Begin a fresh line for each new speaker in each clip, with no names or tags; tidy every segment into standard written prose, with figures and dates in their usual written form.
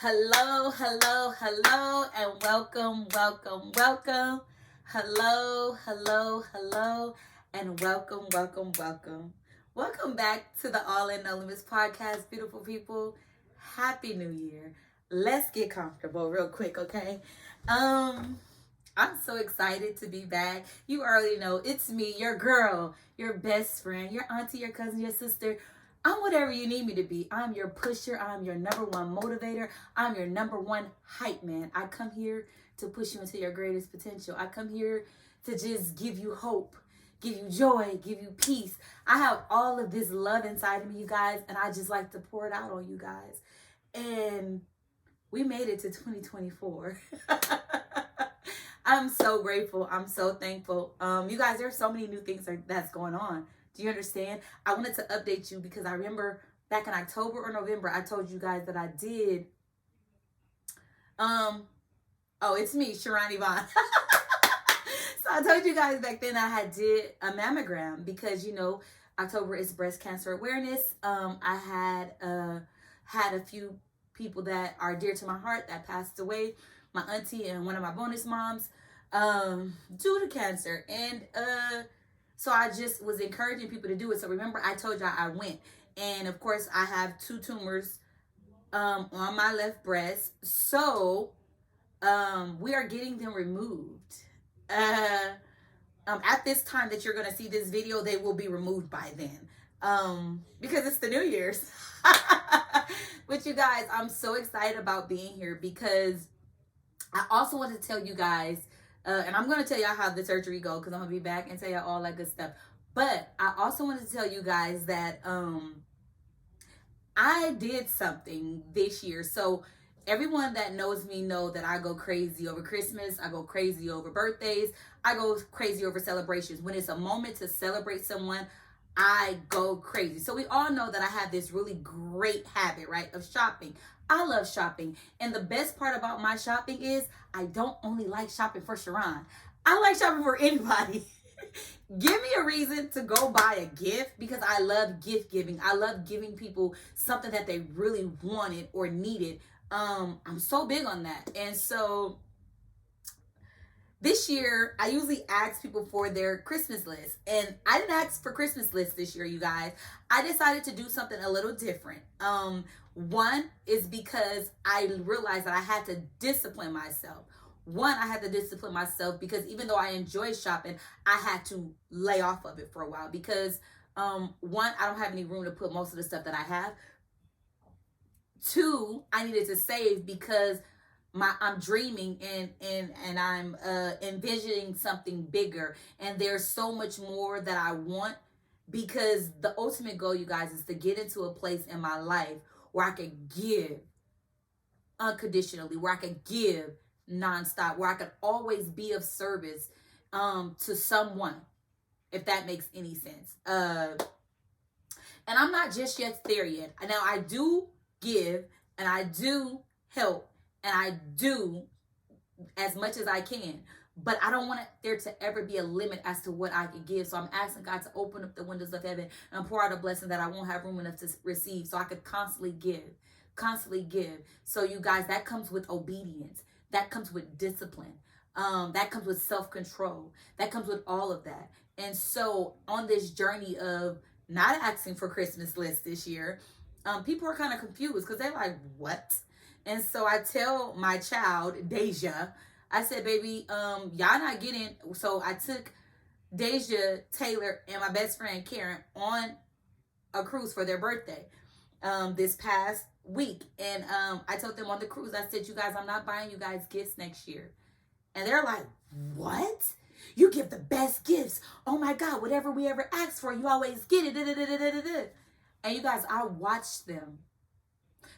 Hello, hello, hello, and welcome, welcome, welcome. Hello, hello, hello, and welcome, welcome, welcome. Welcome back to the All in No Limits podcast, beautiful people. Happy New Year. Let's get comfortable real quick, okay? I'm so excited to be back. You already know it's me, your girl, your best friend, your auntie, your cousin, your sister. I'm whatever you need me to be. I'm your pusher. I'm your number one motivator. I'm your number one hype man. I come here to push you into your greatest potential. I come here to just give you hope, give you joy, give you peace. I have all of this love inside of me, you guys, and I just like to pour it out on you guys. And we made it to 2024. I'm so grateful. I'm so thankful. You guys, there's so many new things that's going on. Do you understand? I wanted to update you because I remember back in October or November, I told you guys that I did. It's me, Sharon Yvonne. So I told you guys back then I did a mammogram because, October is breast cancer awareness. I had a few people that are dear to my heart that passed away. My auntie and one of my bonus moms due to cancer. And so I just was encouraging people to do it. So remember, I told y'all I went. And of course, I have 2 tumors on my left breast. So we are getting them removed. At this time that you're going to see this video, they will be removed by then. Because it's the New Year's. But you guys, I'm so excited about being here because I also want to tell you guys, and I'm going to tell y'all how the surgery goes because I'm going to be back and tell y'all all that good stuff. But I also wanted to tell you guys that I did something this year. So everyone that knows me know that I go crazy over Christmas. I go crazy over birthdays. I go crazy over celebrations. When it's a moment to celebrate someone, I go crazy. So we all know that I have this really great habit, right, of shopping. I love shopping. And the best part about my shopping is I don't only like shopping for Sharon. I like shopping for anybody. Give me a reason to go buy a gift because I love gift giving. I love giving people something that they really wanted or needed. I'm so big on that. And so this year, I usually ask people for their Christmas list. And I didn't ask for Christmas lists this year, you guys. I decided to do something a little different. One is because I realized that I had to discipline myself. I had to discipline myself because even though I enjoy shopping, I had to lay off of it for a while because, I don't have any room to put most of the stuff that I have. 2, I needed to save because I'm dreaming and I'm envisioning something bigger, and there's so much more that I want because the ultimate goal, you guys, is to get into a place in my life where I could give unconditionally, where I could give nonstop, where I could always be of service to someone, if that makes any sense. And I'm not just yet there yet. Now I do give and I do help and I do as much as I can, but I don't want there to ever be a limit as to what I can give. So I'm asking God to open up the windows of heaven and pour out a blessing that I won't have room enough to receive, so I could constantly give. So you guys, that comes with obedience. That comes with discipline. That comes with self-control. That comes with all of that. And so on this journey of not asking for Christmas lists this year, people are kind of confused because they're like, what? And so I tell my child, Deja, I said, baby, y'all not getting. So I took Deja, Taylor, and my best friend, Karen, on a cruise for their birthday this past week. And I told them on the cruise, I said, you guys, I'm not buying you guys gifts next year. And they're like, what? You give the best gifts. Oh my God, whatever we ever ask for, you always get it. And you guys, I watched them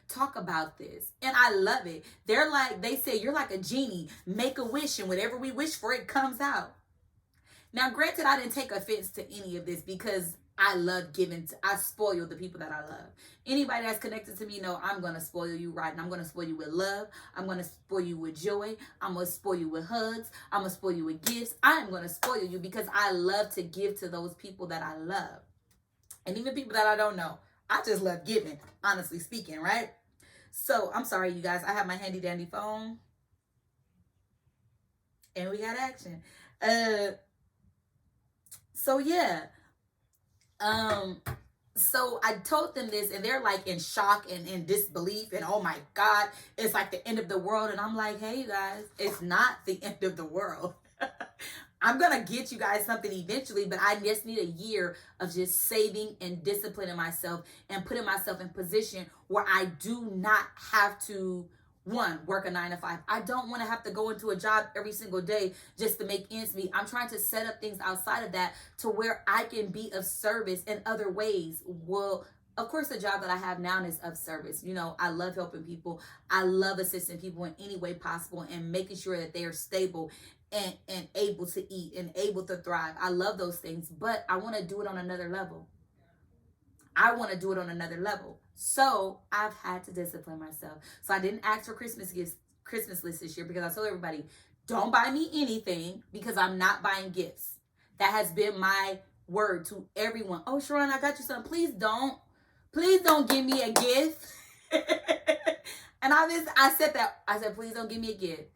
talk about this and I love it. They're like, they say, you're like a genie, make a wish and whatever we wish for, it comes out. Now, granted, I didn't take offense to any of this because I love giving. I spoil the people that I love. Anybody that's connected to me know I'm going to spoil you right. And I'm going to spoil you with love. I'm going to spoil you with joy. I'm going to spoil you with hugs. I'm going to spoil you with gifts. I am going to spoil you because I love to give to those people that I love. And even people that I don't know. I just love giving, honestly speaking, right? So I'm sorry, you guys. I have my handy dandy phone, and we got action. Uh, so yeah. Um, so I told them this, and they're like in shock and in disbelief, and oh my God, it's like the end of the world. And I'm like, hey, you guys, it's not the end of the world. I'm gonna get you guys something eventually, but I just need a year of just saving and disciplining myself and putting myself in position where I do not have to, one, work a 9 to 5. I don't want to have to go into a job every single day just to make ends meet. I'm trying to set up things outside of that to where I can be of service in other ways. Well, of course, the job that I have now is of service. You know, I love helping people. I love assisting people in any way possible and making sure that they are stable and able to eat and able to thrive. I love those things, but I want to do it on another level. I want to do it on another level. So I've had to discipline myself. So I didn't ask for Christmas gifts, Christmas list this year, because I told everybody, don't buy me anything because I'm not buying gifts. That has been my word to everyone. Oh, Sharon, I got you something. Please don't give me a gift. And I said that. I said, please don't give me a gift.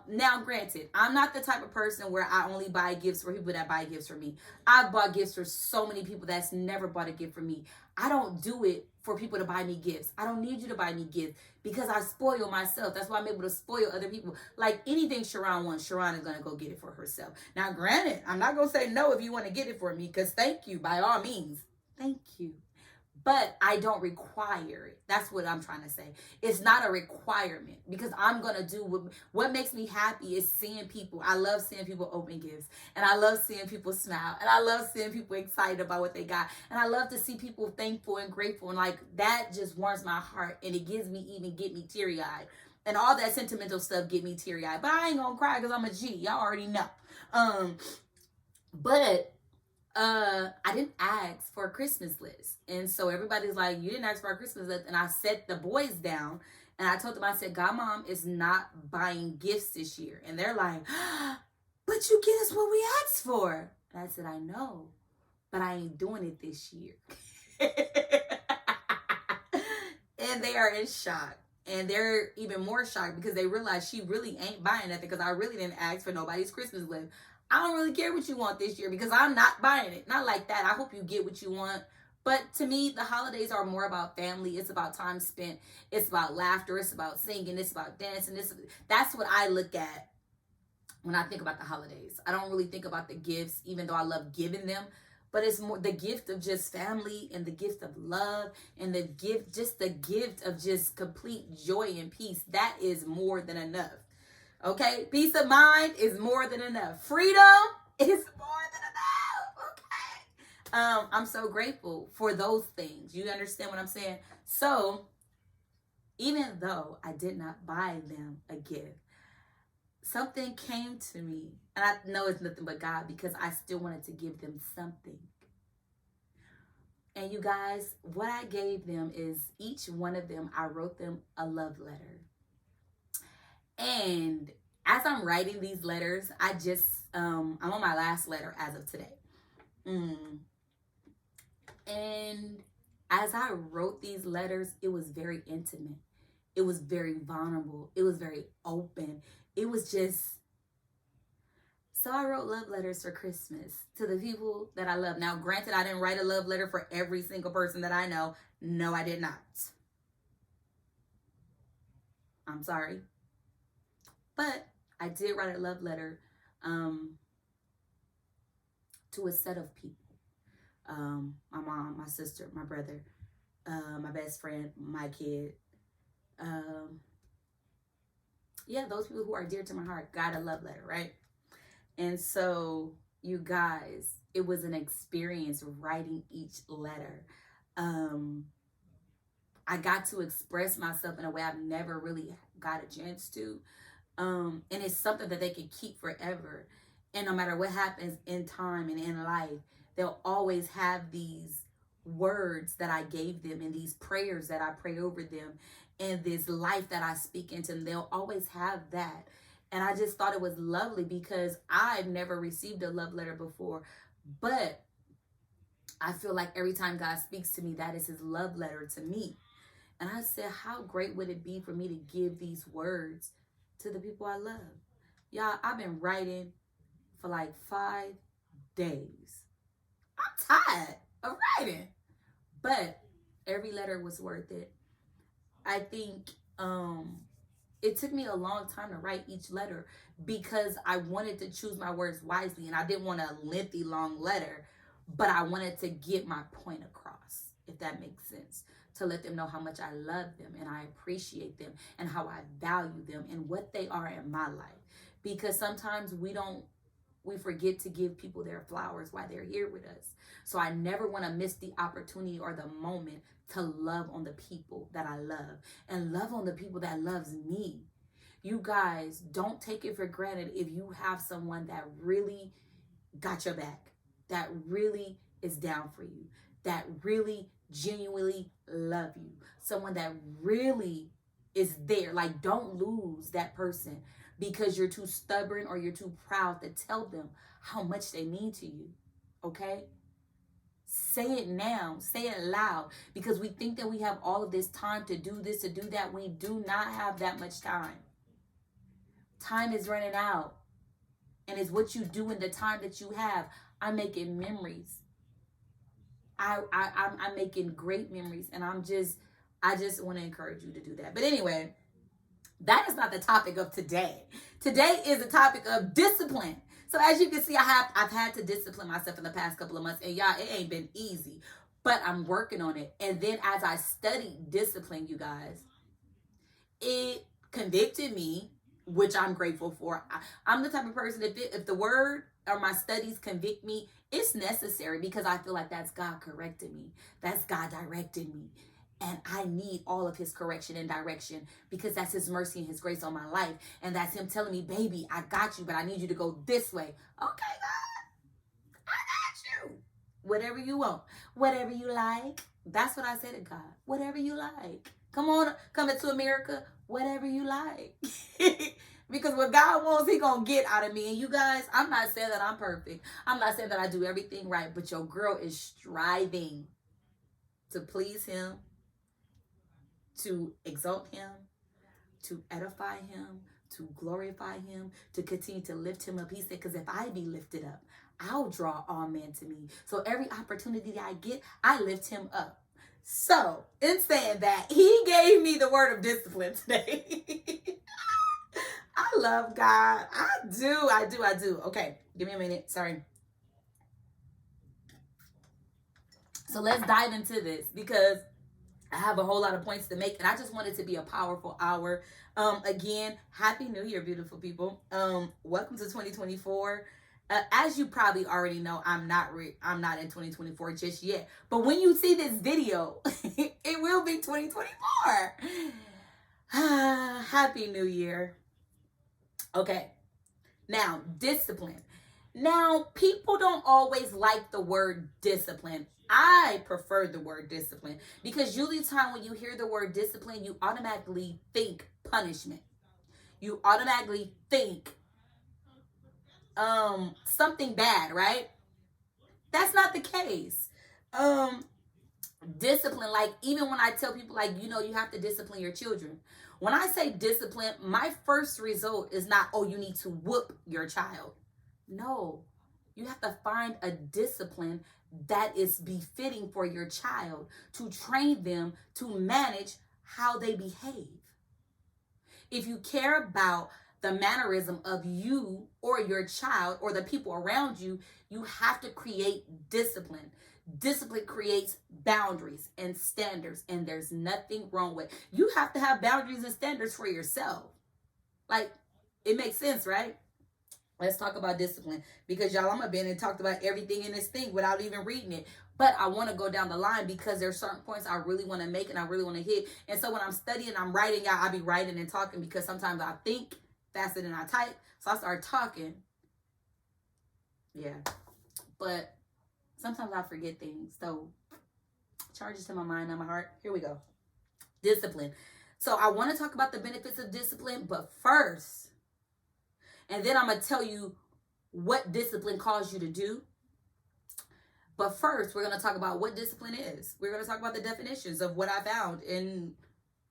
Now, granted, I'm not the type of person where I only buy gifts for people that buy gifts for me. I've bought gifts for so many people that's never bought a gift for me. I don't do it for people to buy me gifts. I don't need you to buy me gifts because I spoil myself. That's why I'm able to spoil other people. Like anything Sharon wants, Sharon is going to go get it for herself. Now, granted, I'm not going to say no if you want to get it for me, because thank you, by all means. Thank you. But I don't require it. That's what I'm trying to say. It's not a requirement because I'm going to do what makes me happy is seeing people. I love seeing people open gifts, and I love seeing people smile, and I love seeing people excited about what they got. And I love to see people thankful and grateful. And like that just warms my heart, and it get me teary eyed. And all that sentimental stuff get me teary eyed. But I ain't going to cry because I'm a G. Y'all already know. But I didn't ask for a Christmas list. And so everybody's like, you didn't ask for a Christmas list. And I set the boys down and I told them, I said, Godmom is not buying gifts this year. And they're like, but you get us what we asked for. And I said, I know, but I ain't doing it this year. And they are in shock. And they're even more shocked because they realize she really ain't buying nothing because I really didn't ask for nobody's Christmas list. I don't really care what you want this year because I'm not buying it. Not like that. I hope you get what you want. But to me, the holidays are more about family. It's about time spent. It's about laughter. It's about singing. It's about dancing. That's what I look at when I think about the holidays. I don't really think about the gifts, even though I love giving them. But it's more the gift of just family and the gift of love and the gift of just complete joy and peace. That is more than enough. Okay, peace of mind is more than enough. Freedom is more than enough. Okay. I'm so grateful for those things. You understand what I'm saying? So, even though I did not buy them a gift, something came to me. And I know it's nothing but God because I still wanted to give them something. And you guys, what I gave them is each one of them, I wrote them a love letter. And as I'm writing these letters, I'm on my last letter as of today. And as I wrote these letters, it was very intimate. It was very vulnerable. It was very open. It was just, so I wrote love letters for Christmas to the people that I love. Now, granted, I didn't write a love letter for every single person that I know. No, I did not. I'm sorry. But I did write a love letter to a set of people. My mom, my sister, my brother, my best friend, my kid. Those people who are dear to my heart got a love letter, right? And so, you guys, it was an experience writing each letter. I got to express myself in a way I've never really got a chance to. And it's something that they can keep forever. And no matter what happens in time and in life, they'll always have these words that I gave them and these prayers that I pray over them and this life that I speak into them. They'll always have that. And I just thought it was lovely because I've never received a love letter before. But I feel like every time God speaks to me, that is his love letter to me. And I said, how great would it be for me to give these words to the people I love? Y'all, I've been writing for like 5 days. I'm tired of writing. But every letter was worth it. I think it took me a long time to write each letter because I wanted to choose my words wisely, and I didn't want a lengthy, long letter, but I wanted to get my point across, if that makes sense, to let them know how much I love them and I appreciate them and how I value them and what they are in my life. Because sometimes we forget to give people their flowers while they're here with us. So I never want to miss the opportunity or the moment to love on the people that I love and love on the people that loves me. You guys, don't take it for granted if you have someone that really got your back, that really is down for you, that really genuinely love you, someone that really is there. Like, don't lose that person because you're too stubborn or you're too proud to tell them how much they mean to you. Okay? Say it now. Say it loud, because we think that we have all of this time to do this, to do that. We do not have that much time. Time is running out. And it's what you do in the time that you have. I'm making memories. I'm making great memories. And I just want to encourage you to do that. But anyway, that is not the topic of today. Today is the topic of discipline. So as you can see, I've had to discipline myself in the past couple of months. And y'all, it ain't been easy. But I'm working on it. And then as I studied discipline, you guys, it convicted me, which I'm grateful for. I'm the type of person, if the word or my studies convict me, it's necessary, because I feel like that's God correcting me. That's God directing me. And I need all of his correction and direction, because that's his mercy and his grace on my life. And that's him telling me, baby, I got you, but I need you to go this way. Okay, God, I got you. Whatever you want, whatever you like. That's what I say to God. Whatever you like. Come on, coming to America, whatever you like. Because what God wants, he gonna get out of me. And you guys, I'm not saying that I'm perfect. I'm not saying that I do everything right, but your girl is striving to please him, to exalt him, to edify him, to glorify him, to continue to lift him up. He said, because if I be lifted up, I'll draw all men to me. So every opportunity I get, I lift him up. So in saying that, he gave me the word of discipline today. I love God. I do. Okay, give me a minute. Sorry. So let's dive into this, because I have a whole lot of points to make, and I just want it to be a powerful hour. Again, Happy New Year, beautiful people. Welcome to 2024. As you probably already know, I'm not in 2024 just yet. But when you see this video, it will be 2024. Happy New Year. Okay. Now, discipline. Now, people don't always like the word discipline. I prefer the word discipline, because usually time when you hear the word discipline, you automatically think punishment. You automatically think something bad, right? That's not the case. Discipline, like, even when I tell people, like, you have to discipline your children. When I say discipline, my first result is not, oh, you need to whoop your child. No, you have to find a discipline that is befitting for your child, to train them to manage how they behave. If you care about the mannerism of you or your child or the people around you, you have to create discipline. Discipline creates boundaries and standards, and there's nothing wrong with it. You have to have boundaries and standards for yourself. Like, it makes sense, right? Let's talk about discipline, because y'all, I'm been and talked about everything in this thing without even reading it. But I want to go down the line, because there's certain points I really want to make and I really want to hit. And so when I'm studying, I'm writing, y'all, I be writing and talking, because sometimes I think faster than I type. So I start talking. Yeah. But sometimes I forget things. So charges to my mind and my heart. Here we go. Discipline. So I want to talk about the benefits of discipline, but first, and then I'm going to tell you what discipline calls you to do. But first, we're going to talk about what discipline is. We're going to talk about the definitions of what I found in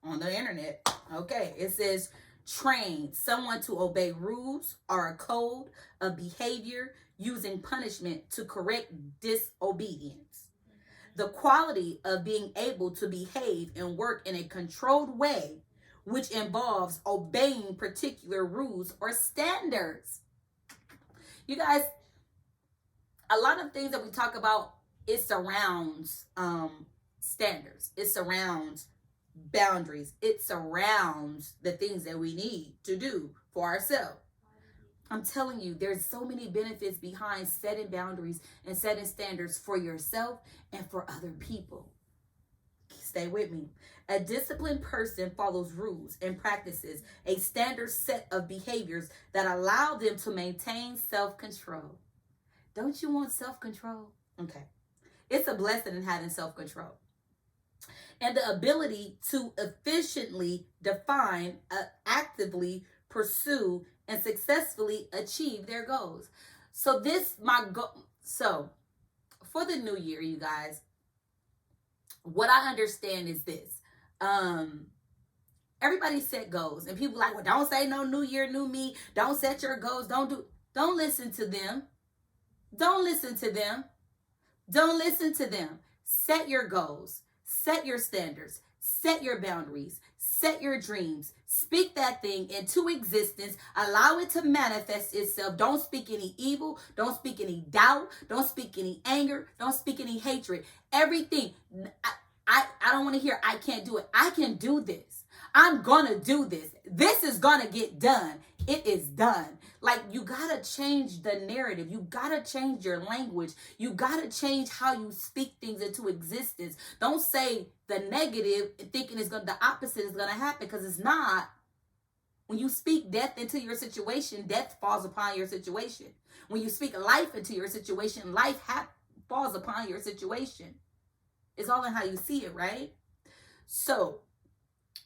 on the internet. Okay, it says train someone to obey rules or a code of behavior using punishment to correct disobedience. The quality of being able to behave and work in a controlled way, which involves obeying particular rules or standards. You guys, a lot of things that we talk about, it surrounds standards. It surrounds boundaries. It surrounds the things that we need to do for ourselves. I'm telling you, there's so many benefits behind setting boundaries and setting standards for yourself and for other people. Stay with me. A disciplined person follows rules and practices a standard set of behaviors that allow them to maintain self-control. Don't you want self-control? Okay. It's a blessing in having self-control. And the ability to efficiently define, actively pursue, and successfully achieve their goals. So So for the new year, you guys, what I understand is this. Everybody set goals, and people like, well, don't say no new year, new me. Don't set your goals. Don't listen to them. Don't listen to them. Don't listen to them. Set your goals. Set your standards. Set your boundaries. Set your dreams. Speak that thing into existence. Allow it to manifest itself. Don't speak any evil. Don't speak any doubt. Don't speak any anger. Don't speak any hatred. Everything. I don't want to hear, I can't do it. I can do this. I'm going to do this. This is going to get done. It is done. Like, you got to change the narrative. You got to change your language. You got to change how you speak things into existence. Don't say the negative thinking the opposite is going to happen, because it's not. When you speak death into your situation, death falls upon your situation. When you speak life into your situation, life falls upon your situation. It's all in how you see it, right? So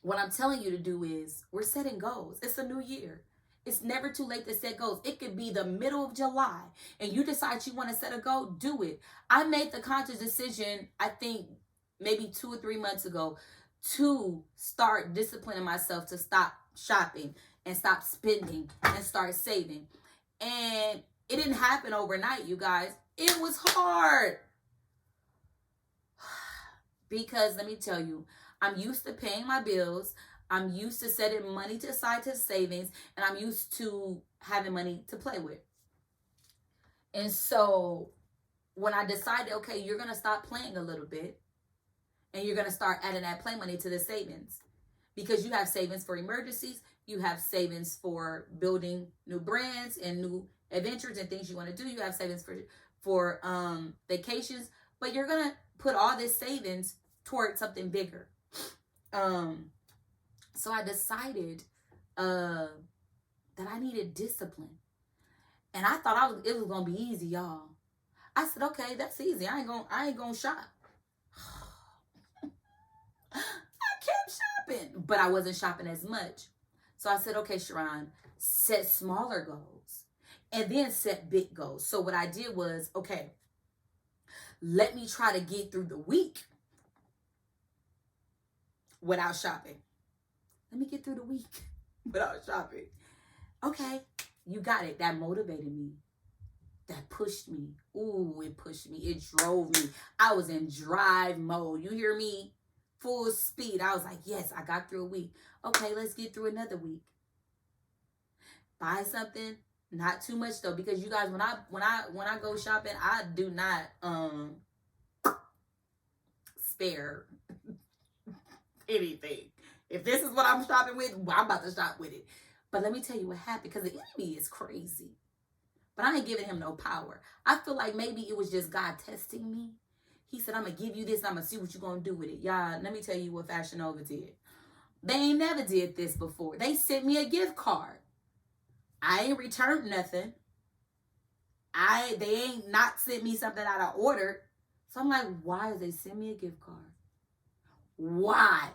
what I'm telling you to do is, we're setting goals. It's a new year. It's never too late to set goals. It could be the middle of July and you decide you want to set a goal, do it. I made the conscious decision, I think maybe 2 or 3 months ago, to start disciplining myself to stop shopping and stop spending and start saving. And it didn't happen overnight, you guys. It was hard. Because let me tell you, I'm used to paying my bills. I'm used to setting money aside to savings, and I'm used to having money to play with. And so when I decided, okay, you're going to stop playing a little bit, and you're going to start adding that play money to the savings, because you have savings for emergencies, you have savings for building new brands and new adventures and things you want to do. You have savings for vacations, but you're going to put all this savings towards something bigger. So I decided that I needed discipline. And I thought it was going to be easy, y'all. I said, okay, that's easy. I ain't gonna shop. I kept shopping, but I wasn't shopping as much. So I said, okay, Sharon, set smaller goals and then set big goals. So what I did was, okay, let me try to get through the week without shopping. Let me get through the week without shopping. Okay, you got it. That motivated me. That pushed me. Ooh, it pushed me. It drove me. I was in drive mode. You hear me? Full speed. I was like, yes, I got through a week. Okay, let's get through another week. Buy something. Not too much though, because you guys, when I go shopping, I do not spare anything. If this is what I'm shopping with, I'm about to shop with it. But let me tell you what happened, because the enemy is crazy. But I ain't giving him no power. I feel like maybe it was just God testing me. He said, I'm going to give you this. I'm going to see what you're going to do with it. Y'all, let me tell you what Fashion Nova did. They ain't never did this before. They sent me a gift card. I ain't returned nothing. They ain't not sent me something out of order. So I'm like, why did they send me a gift card? Why?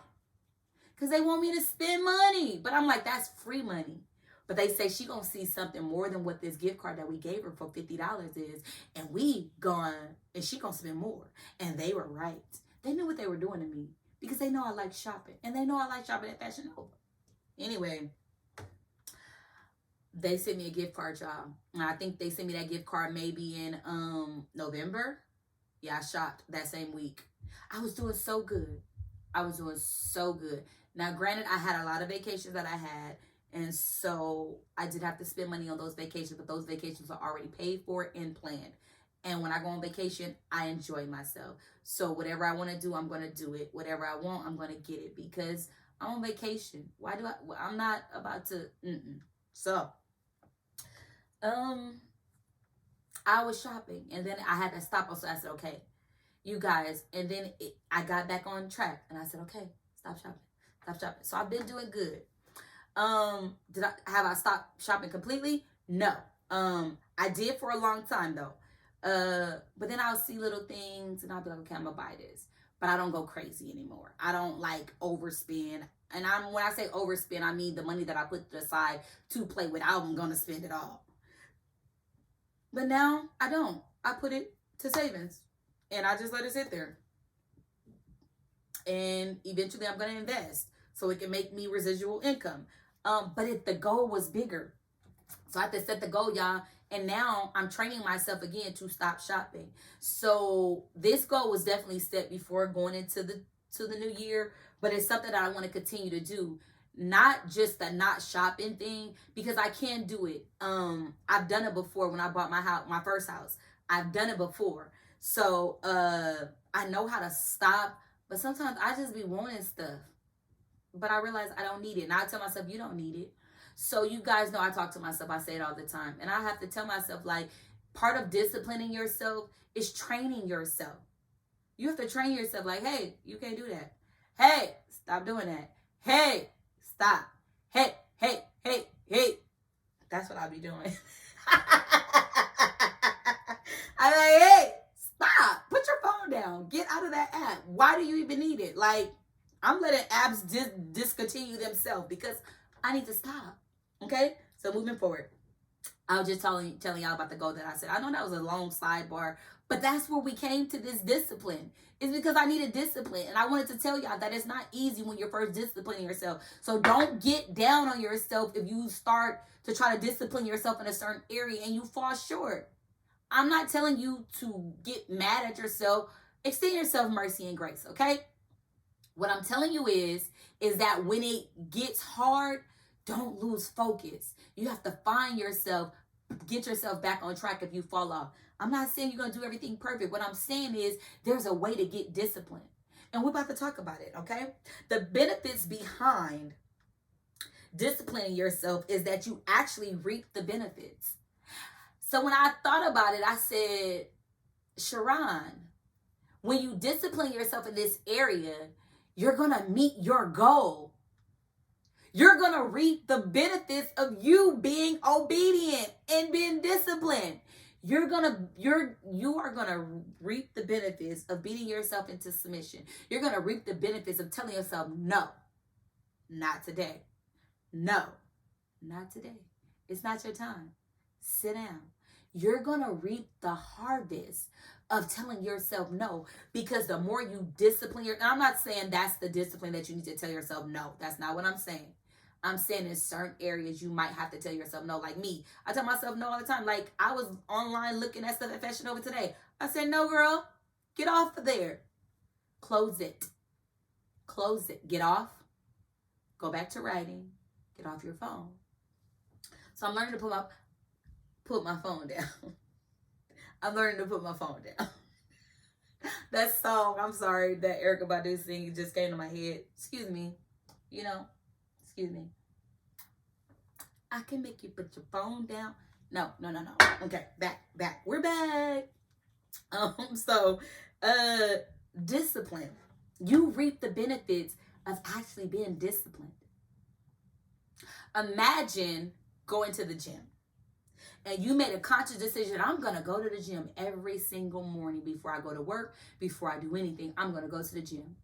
Because they want me to spend money. But I'm like, that's free money. But they say she gonna see something more than what this gift card that we gave her for $50 is. And she gonna spend more. And they were right. They knew what they were doing to me. because they know I like shopping. And they know I like shopping at Fashion Nova. Anyway, they sent me a gift card, y'all. And I think they sent me that gift card maybe in November. Yeah, I shopped that same week. I was doing so good. I was doing so good. Now, granted, I had a lot of vacations that I had. And so I did have to spend money on those vacations. But those vacations are already paid for and planned. And when I go on vacation, I enjoy myself. So whatever I want to do, I'm going to do it. Whatever I want, I'm going to get it. Because I'm on vacation. Why do I'm not about to. So, I was shopping. And then I had to stop. So I said, okay, you guys. And then I got back on track. And I said, okay, stop shopping. Stop shopping. So I've been doing good. Have I stopped shopping completely? No. I did for a long time though. But then I'll see little things and I'll be like, okay, I'm gonna buy this. But I don't go crazy anymore. I don't like overspend. And when I say overspend, I mean the money that I put aside to play with. I'm gonna spend it all. But now I don't. I put it to savings and I just let it sit there. And eventually I'm gonna invest so it can make me residual income. But if the goal was bigger, so I have to set the goal, y'all. And now I'm training myself again to stop shopping. So this goal was definitely set before going into the new year, but it's something that I want to continue to do. Not just the not shopping thing, because I can do it. I've done it before when I bought my first house. I've done it before. So I know how to stop, but sometimes I just be wanting stuff. But I realize I don't need it. And I tell myself, you don't need it. So you guys know I talk to myself. I say it all the time. And I have to tell myself, like, part of disciplining yourself is training yourself. You have to train yourself like, hey, you can't do that. Hey, stop doing that. Hey, stop. Hey. That's what I'll be doing. I'm like, hey, stop. Put your phone down. Get out of that app. Why do you even need it? Like, I'm letting apps discontinue themselves because I need to stop. Okay? So moving forward. I was just telling y'all about the goal that I said. I know that was a long sidebar, but that's where we came to this discipline. It's because I needed discipline. And I wanted to tell y'all that it's not easy when you're first disciplining yourself. So don't get down on yourself if you start to try to discipline yourself in a certain area and you fall short. I'm not telling you to get mad at yourself. Extend yourself mercy and grace, okay? What I'm telling you is that when it gets hard, don't lose focus. You have to find yourself, get yourself back on track if you fall off. I'm not saying you're going to do everything perfect. What I'm saying is there's a way to get disciplined. And we're about to talk about it, okay? The benefits behind disciplining yourself is that you actually reap the benefits. So when I thought about it, I said, Sharon, when you discipline yourself in this area, you're going to meet your goal. You're going to reap the benefits of you being obedient and being disciplined. You are going to reap the benefits of beating yourself into submission. You're going to reap the benefits of telling yourself, no, not today. No, not today. It's not your time. Sit down. You're going to reap the harvest of telling yourself no, because the more you discipline and I'm not saying that's the discipline that you need to tell yourself no. That's not what I'm saying. I'm saying in certain areas you might have to tell yourself no. Like me, I tell myself no all the time. Like I was online looking at stuff at Fashion Nova today. I said, no, girl, get off of there. Close it. Close it. Get off. Go back to writing. Get off your phone. So I'm learning to put my phone down. I'm learning to put my phone down. That song, I'm sorry, that Erykah Badu singing just came to my head. Excuse me. Excuse me. I can make you put your phone down. No. Okay, back. We're back. Discipline. You reap the benefits of actually being disciplined. Imagine going to the gym. And you made a conscious decision, I'm going to go to the gym every single morning before I go to work, before I do anything. I'm going to go to the gym.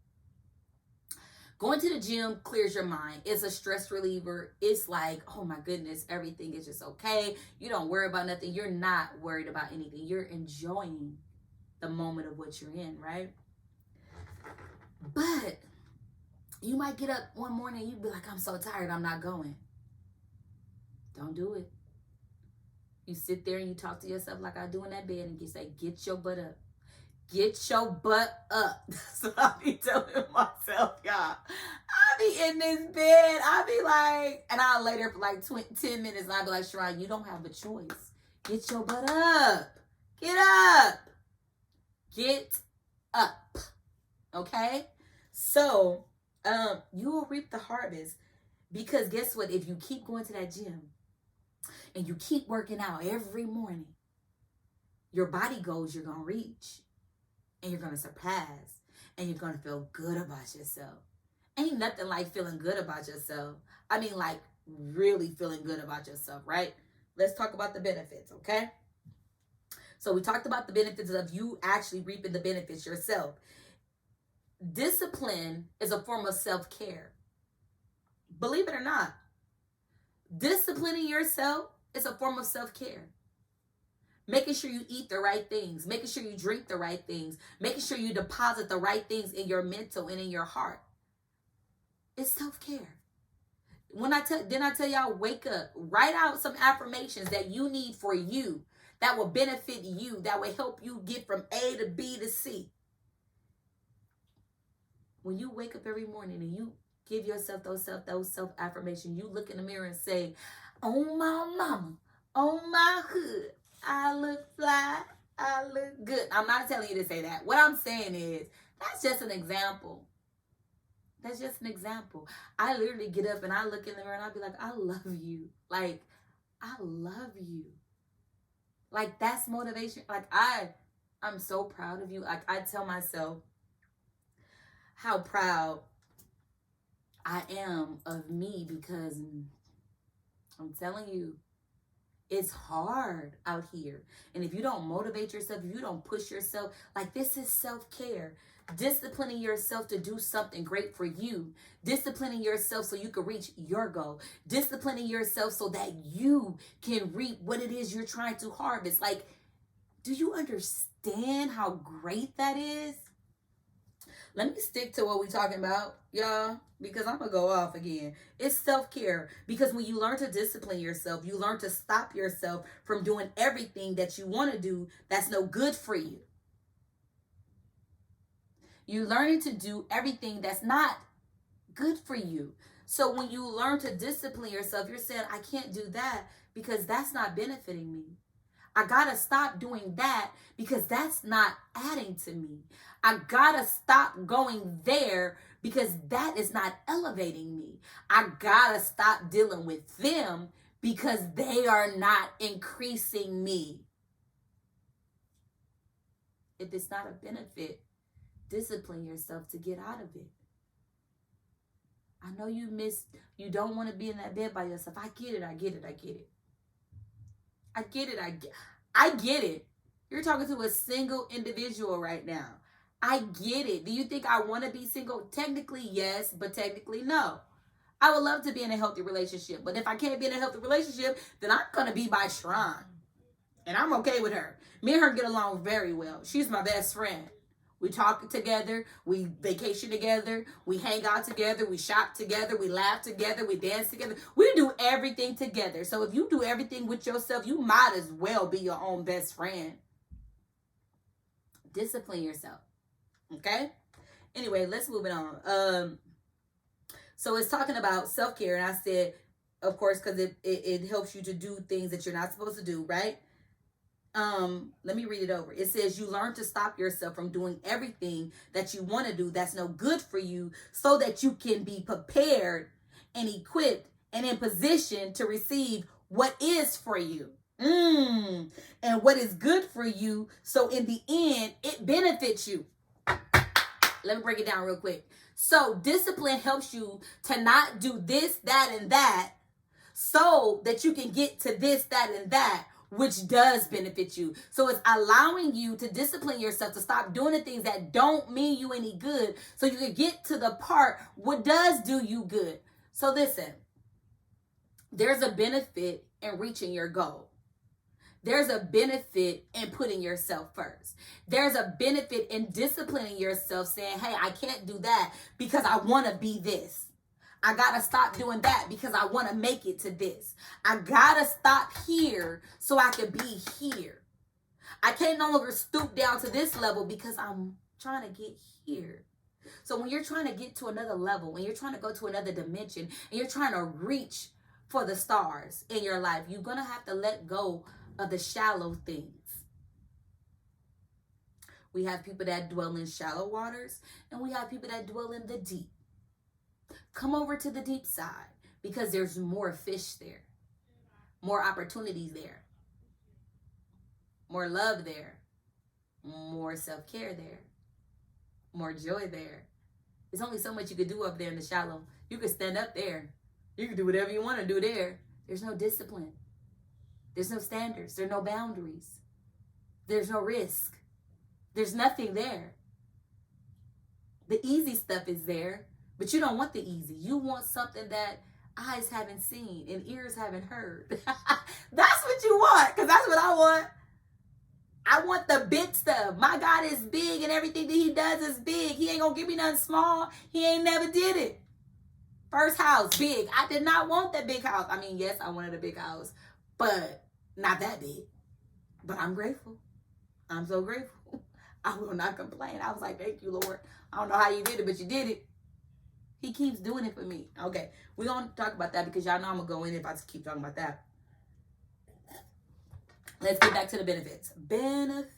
Going to the gym clears your mind. It's a stress reliever. It's like, oh my goodness, everything is just okay. You don't worry about nothing. You're not worried about anything. You're enjoying the moment of what you're in, right? But You might get up one morning and you be like, I'm so tired, I'm not going. Don't do it. You sit there and you talk to yourself like I do in that bed and you say, get your butt up. Get your butt up. That's what I be telling myself, y'all. I be in this bed. I be like, and I'll lay there for like 10 minutes and I'll be like, Sherron, you don't have a choice. Get your butt up. Get up. Get up. Okay? So, you will reap the harvest, because guess what? If you keep going to that gym and you keep working out every morning, your body goals you're going to reach and you're going to surpass and you're going to feel good about yourself. Ain't nothing like feeling good about yourself. I mean, like really feeling good about yourself, right? Let's talk about the benefits, okay? So we talked about the benefits of you actually reaping the benefits yourself. Discipline is a form of self-care. Believe it or not, disciplining yourself is a form of self-care. Making sure you eat the right things, making sure you drink the right things, making sure you deposit the right things in your mental and in your heart. It's self-care. Didn't I tell y'all, wake up, write out some affirmations that you need for you, that will benefit you, that will help you get from A to B to C. When you wake up every morning and you give yourself those self affirmations, you look in the mirror and say, "On my mama, on my hood, I look fly, I look good." I'm not telling you to say that. What I'm saying is, that's just an example. That's just an example. I literally get up and I look in the mirror and I'll be like, I love you. Like, I love you. Like, that's motivation. Like, I'm so proud of you. Like, I tell myself how proud I am of me, because I'm telling you, it's hard out here. And if you don't motivate yourself, if you don't push yourself, like, this is self-care. Disciplining yourself to do something great for you. Disciplining yourself so you can reach your goal. Disciplining yourself so that you can reap what it is you're trying to harvest. Like, do you understand how great that is? Let me stick to what we're talking about, y'all, because I'm going to go off again. It's self-care, because when you learn to discipline yourself, you learn to stop yourself from doing everything that you want to do that's no good for you. You're learning to do everything that's not good for you. So when you learn to discipline yourself, you're saying, I can't do that because that's not benefiting me. I gotta stop doing that because that's not adding to me. I gotta stop going there because that is not elevating me. I gotta stop dealing with them because they are not increasing me. If it's not a benefit, discipline yourself to get out of it. I know you don't want to be in that bed by yourself. I get it. I get it. You're talking to a single individual right now. I get it. Do you think I want to be single? Technically, yes, but technically, no. I would love to be in a healthy relationship, but if I can't be in a healthy relationship, then I'm going to be by Sherron. And I'm okay with her. Me and her get along very well. She's my best friend. We talk together, we vacation together, we hang out together, we shop together, we laugh together, we dance together. We do everything together. So if you do everything with yourself, you might as well be your own best friend. Discipline yourself. Okay? Anyway, let's move it on. So it's talking about self-care, and I said, of course, because it helps you to do things that you're not supposed to do, right? Let me read it over. It says you learn to stop yourself from doing everything that you want to do that's no good for you, so that you can be prepared and equipped and in position to receive what is for you. And what is good for you, so in the end, it benefits you. Let me break it down real quick. So discipline helps you to not do this, that, and that, so that you can get to this, that, and that, which does benefit you. So it's allowing you to discipline yourself to stop doing the things that don't mean you any good, so you can get to the part what does do you good. So listen, there's a benefit in reaching your goal. There's a benefit in putting yourself first. There's a benefit in disciplining yourself, saying, hey, I can't do that because I want to be this. I got to stop doing that because I want to make it to this. I got to stop here so I can be here. I can't no longer stoop down to this level because I'm trying to get here. So when you're trying to get to another level, when you're trying to go to another dimension, and you're trying to reach for the stars in your life, you're going to have to let go of the shallow things. We have people that dwell in shallow waters, and we have people that dwell in the deep. Come over to the deep side because there's more fish there, more opportunities there, more love there, more self-care there, more joy there. There's only so much you could do up there in the shallow. You could stand up there. You can do whatever you want to do there. There's no discipline. There's no standards. There are no boundaries. There's no risk. There's nothing there. The easy stuff is there, but you don't want the easy. You want something that eyes haven't seen and ears haven't heard. That's what you want, because that's what I want. I want the big stuff. My God is big, and everything that he does is big. He ain't going to give me nothing small. He ain't never did it. First house, big. I did not want that big house. I mean, yes, I wanted a big house, but not that big. But I'm grateful. I'm so grateful. I will not complain. I was like, thank you, Lord. I don't know how you did it, but you did it. He keeps doing it for me. Okay, we're going to talk about that because y'all know I'm going to go in if I just keep talking about that. Let's get back to the benefits. Benefits.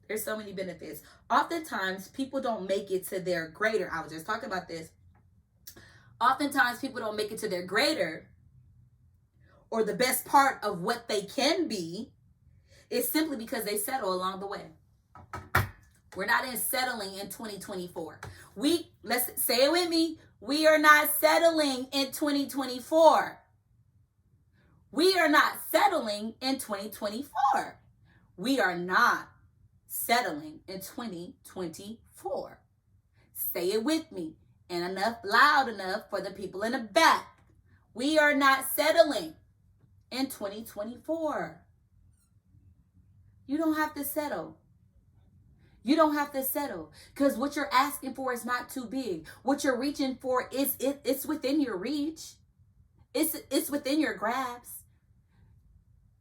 There's so many benefits. Oftentimes, people don't make it to their greater. I was just talking about this. Oftentimes, people don't make it to their greater or the best part of what they can be is simply because they settle along the way. We're not in settling in 2024. Let's say it with me. We are not settling in 2024. We are not settling in 2024. We are not settling in 2024. Say it with me and loud enough for the people in the back. We are not settling in 2024. You don't have to settle. You don't have to settle because what you're asking for is not too big. What you're reaching for it's within your reach. It's within your grasp.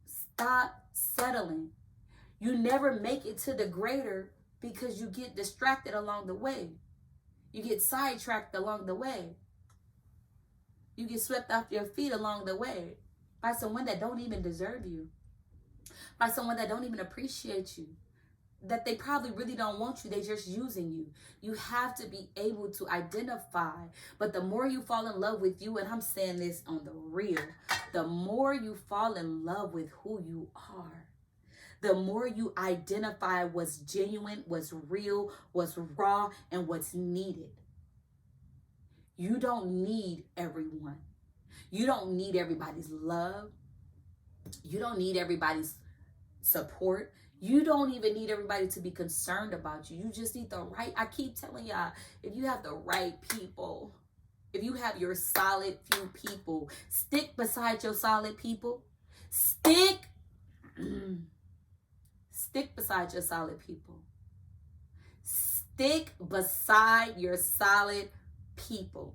Stop settling. You never make it to the greater because you get distracted along the way. You get sidetracked along the way. You get swept off your feet along the way by someone that don't even deserve you, by someone that don't even appreciate you, that they probably really don't want you. They're just using you. You have to be able to identify. But the more you fall in love with you, and I'm saying this on the real, the more you fall in love with who you are, the more you identify what's genuine, what's real, what's raw, and what's needed. You don't need everyone. You don't need everybody's love. You don't need everybody's support. You don't even need everybody to be concerned about you. You just need the right. I keep telling y'all, if you have the right people, if you have your solid few people, stick beside your solid people. Stick beside your solid people. Stick beside your solid people.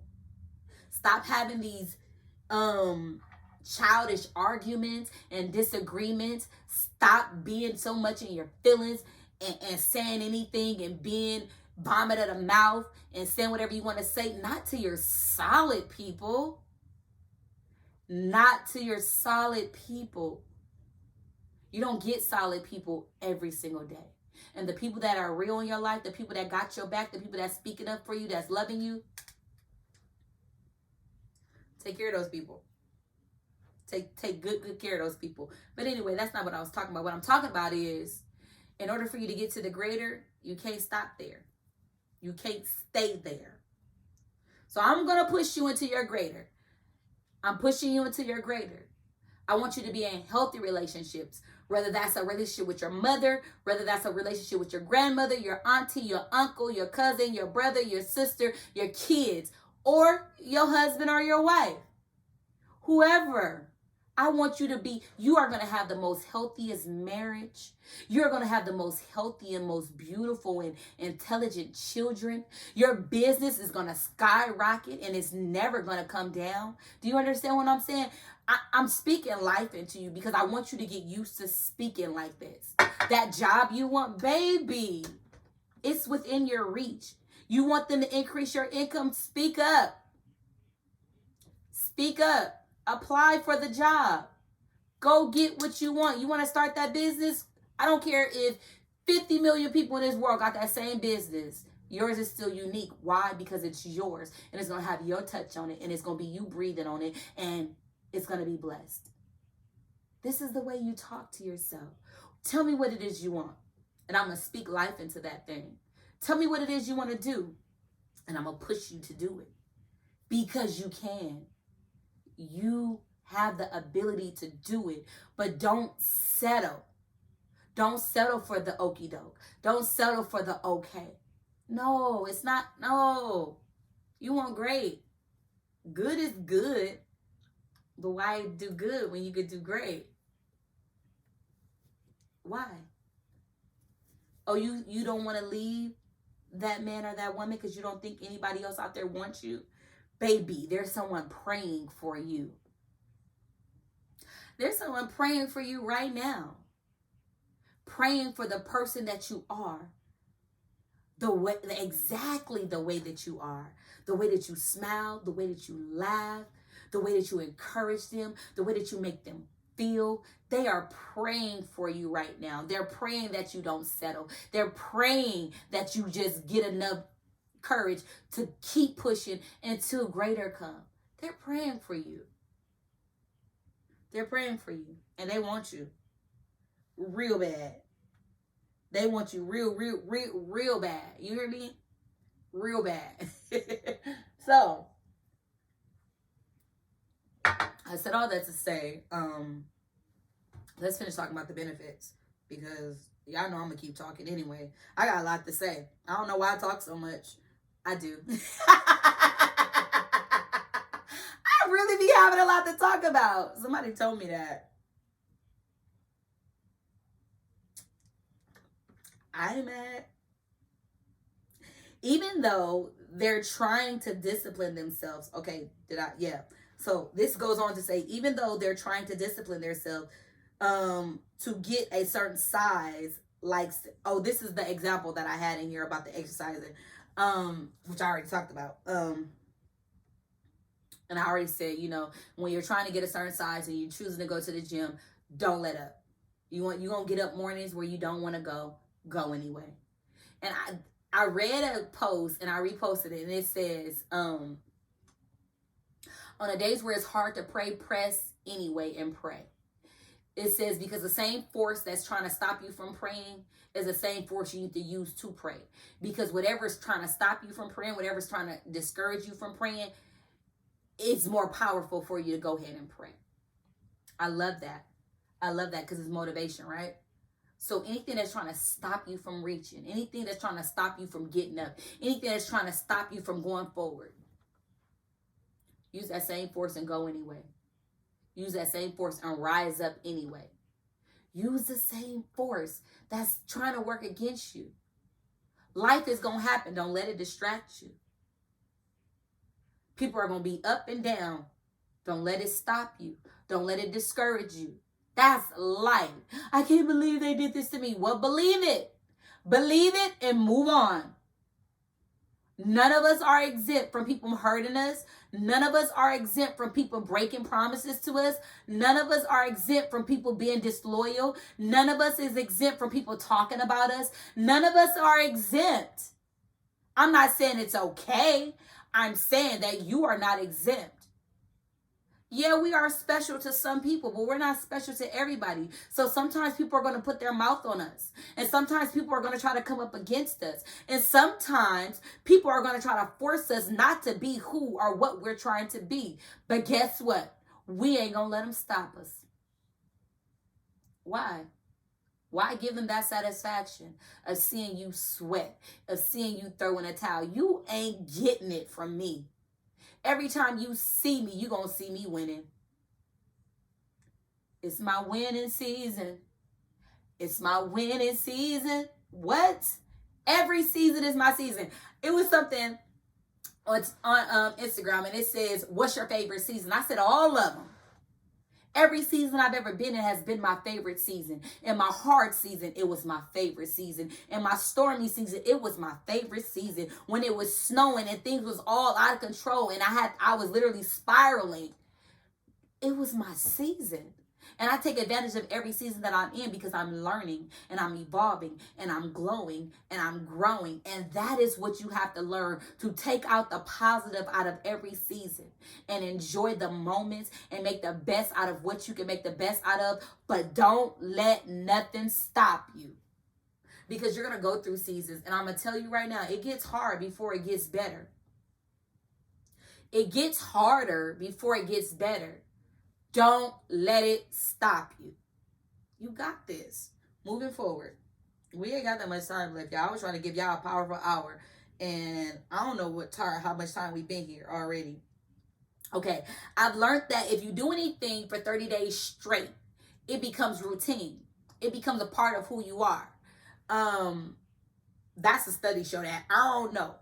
Stop having these childish arguments and disagreements. Stop being so much in your feelings and saying anything and being vomit at a mouth and saying whatever you want to say. Not to your solid people. Not to your solid people. You don't get solid people every single day. And the people that are real in your life, the people that got your back, the people that's speaking up for you, that's loving you, take care of those people. Take good care of those people. But anyway, that's not what I was talking about. What I'm talking about is, in order for you to get to the greater, you can't stop there. You can't stay there. So I'm going to push you into your greater. I'm pushing you into your greater. I want you to be in healthy relationships, whether that's a relationship with your mother, whether that's a relationship with your grandmother, your auntie, your uncle, your cousin, your brother, your sister, your kids, or your husband or your wife. Whoever. I want you are going to have the most healthiest marriage. You're going to have the most healthy and most beautiful and intelligent children. Your business is going to skyrocket and it's never going to come down. Do you understand what I'm saying? I'm speaking life into you because I want you to get used to speaking like this. That job you want, baby, it's within your reach. You want them to increase your income? Speak up. Speak up. Apply for the job. Go get what you want. You want to start that business? I don't care if 50 million people in this world got that same business. Yours is still unique. Why? Because it's yours. And it's going to have your touch on it. And it's going to be you breathing on it. And it's going to be blessed. This is the way you talk to yourself. Tell me what it is you want. And I'm going to speak life into that thing. Tell me what it is you want to do. And I'm going to push you to do it. Because you can. You have the ability to do it, but don't settle. Don't settle for the okie doke. Don't settle for the okay. No, it's not. No, you want great. Good is good, but why do good when you could do great? Why? Oh, you don't want to leave that man or that woman because you don't think anybody else out there wants you? Baby, there's someone praying for you. There's someone praying for you right now. Praying for the person that you are. Exactly the way that you are. The way that you smile, the way that you laugh, the way that you encourage them, the way that you make them feel. They are praying for you right now. They're praying that you don't settle. They're praying that you just get enough courage to keep pushing until greater come. They're praying for you. They're praying for you. And they want you real bad. They want you real bad. You hear me? Real bad. So, I said all that to say, let's finish talking about the benefits. Because y'all know I'm going to keep talking anyway. I got a lot to say. I don't know why I talk so much. I do. I really be having a lot to talk about. Somebody told me that. I ain't mad. Even though they're trying to discipline themselves. Okay, yeah. So this goes on to say, even though they're trying to discipline themselves to get a certain size, like, oh, this is the example that I had in here about the exercising. Which I already talked about. And I already said, when you're trying to get a certain size and you're choosing to go to the gym, don't let up. You're going to get up mornings where you don't want to go anyway. And I read a post and I reposted it and it says, on the days where it's hard to pray, press anyway and pray. It says, because the same force that's trying to stop you from praying is the same force you need to use to pray. Because whatever's trying to stop you from praying, whatever's trying to discourage you from praying, it's more powerful for you to go ahead and pray. I love that. I love that because it's motivation, right? So anything that's trying to stop you from reaching, anything that's trying to stop you from getting up, anything that's trying to stop you from going forward, use that same force and go anyway. Use that same force and rise up anyway. Use the same force that's trying to work against you. Life is going to happen. Don't let it distract you. People are going to be up and down. Don't let it stop you. Don't let it discourage you. That's life. I can't believe they did this to me. Well, believe it. Believe it and move on. None of us are exempt from people hurting us. None of us are exempt from people breaking promises to us. None of us are exempt from people being disloyal. None of us is exempt from people talking about us. None of us are exempt. I'm not saying it's okay. I'm saying that you are not exempt. Yeah, we are special to some people, but we're not special to everybody. So sometimes people are going to put their mouth on us. And sometimes people are going to try to come up against us. And sometimes people are going to try to force us not to be who or what we're trying to be. But guess what? We ain't going to let them stop us. Why? Why give them that satisfaction of seeing you sweat, of seeing you throw in a towel? You ain't getting it from me. Every time you see me, you're going to see me winning. It's my winning season. It's my winning season. What? Every season is my season. It was something on Instagram, and it says, what's your favorite season? I said all of them. Every season I've ever been in has been my favorite season. In my hard season, it was my favorite season. In my stormy season, it was my favorite season. When it was snowing and things was all out of control and I was literally spiraling, it was my season. And I take advantage of every season that I'm in because I'm learning and I'm evolving and I'm glowing and I'm growing. And that is what you have to learn, to take out the positive out of every season and enjoy the moments and make the best out of what you can make the best out of. But don't let nothing stop you, because you're going to go through seasons. And I'm going to tell you right now, it gets hard before it gets better. It gets harder before it gets better. Don't let it stop you. You got this. Moving forward. We ain't got that much time left, y'all. I was trying to give y'all a powerful hour. And I don't know how much time we've been here already. Okay. I've learned that if you do anything for 30 days straight, it becomes routine. It becomes a part of who you are. That's a study show that. I don't know.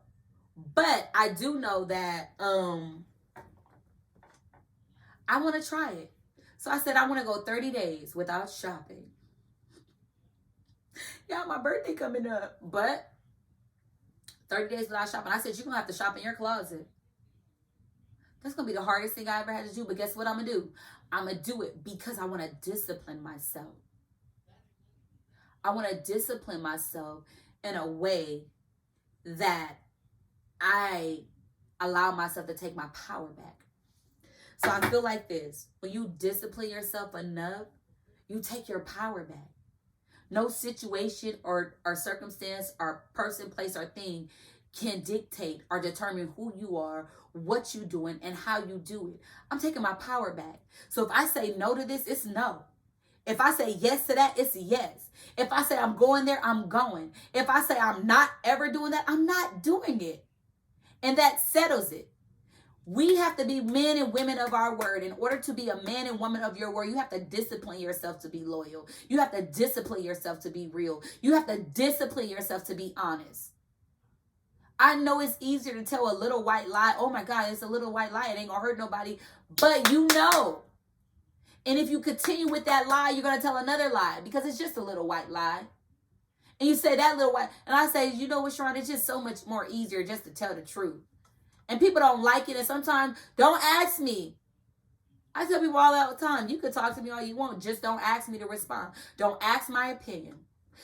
But I do know that I want to try it. So I said, I want to go 30 days without shopping. Yeah, my birthday coming up. But 30 days without shopping. I said, you're going to have to shop in your closet. That's going to be the hardest thing I ever had to do. But guess what I'm going to do? I'm going to do it because I want to discipline myself. I want to discipline myself in a way that I allow myself to take my power back. So I feel like this. When you discipline yourself enough, you take your power back. No situation or circumstance or person, place, or thing can dictate or determine who you are, what you're doing, and how you do it. I'm taking my power back. So if I say no to this, it's no. If I say yes to that, it's yes. If I say I'm going there, I'm going. If I say I'm not ever doing that, I'm not doing it. And that settles it. We have to be men and women of our word. In order to be a man and woman of your word, you have to discipline yourself to be loyal. You have to discipline yourself to be real. You have to discipline yourself to be honest. I know it's easier to tell a little white lie. Oh my God, it's a little white lie. It ain't gonna hurt nobody. But you know. And if you continue with that lie, you're going to tell another lie because it's just a little white lie. And you say that little white, and I say, you know what, Sharon, it's just so much more easier just to tell the truth. And people don't like it. And sometimes don't ask me. I tell people all the time, you can talk to me all you want. Just don't ask me to respond. Don't ask my opinion.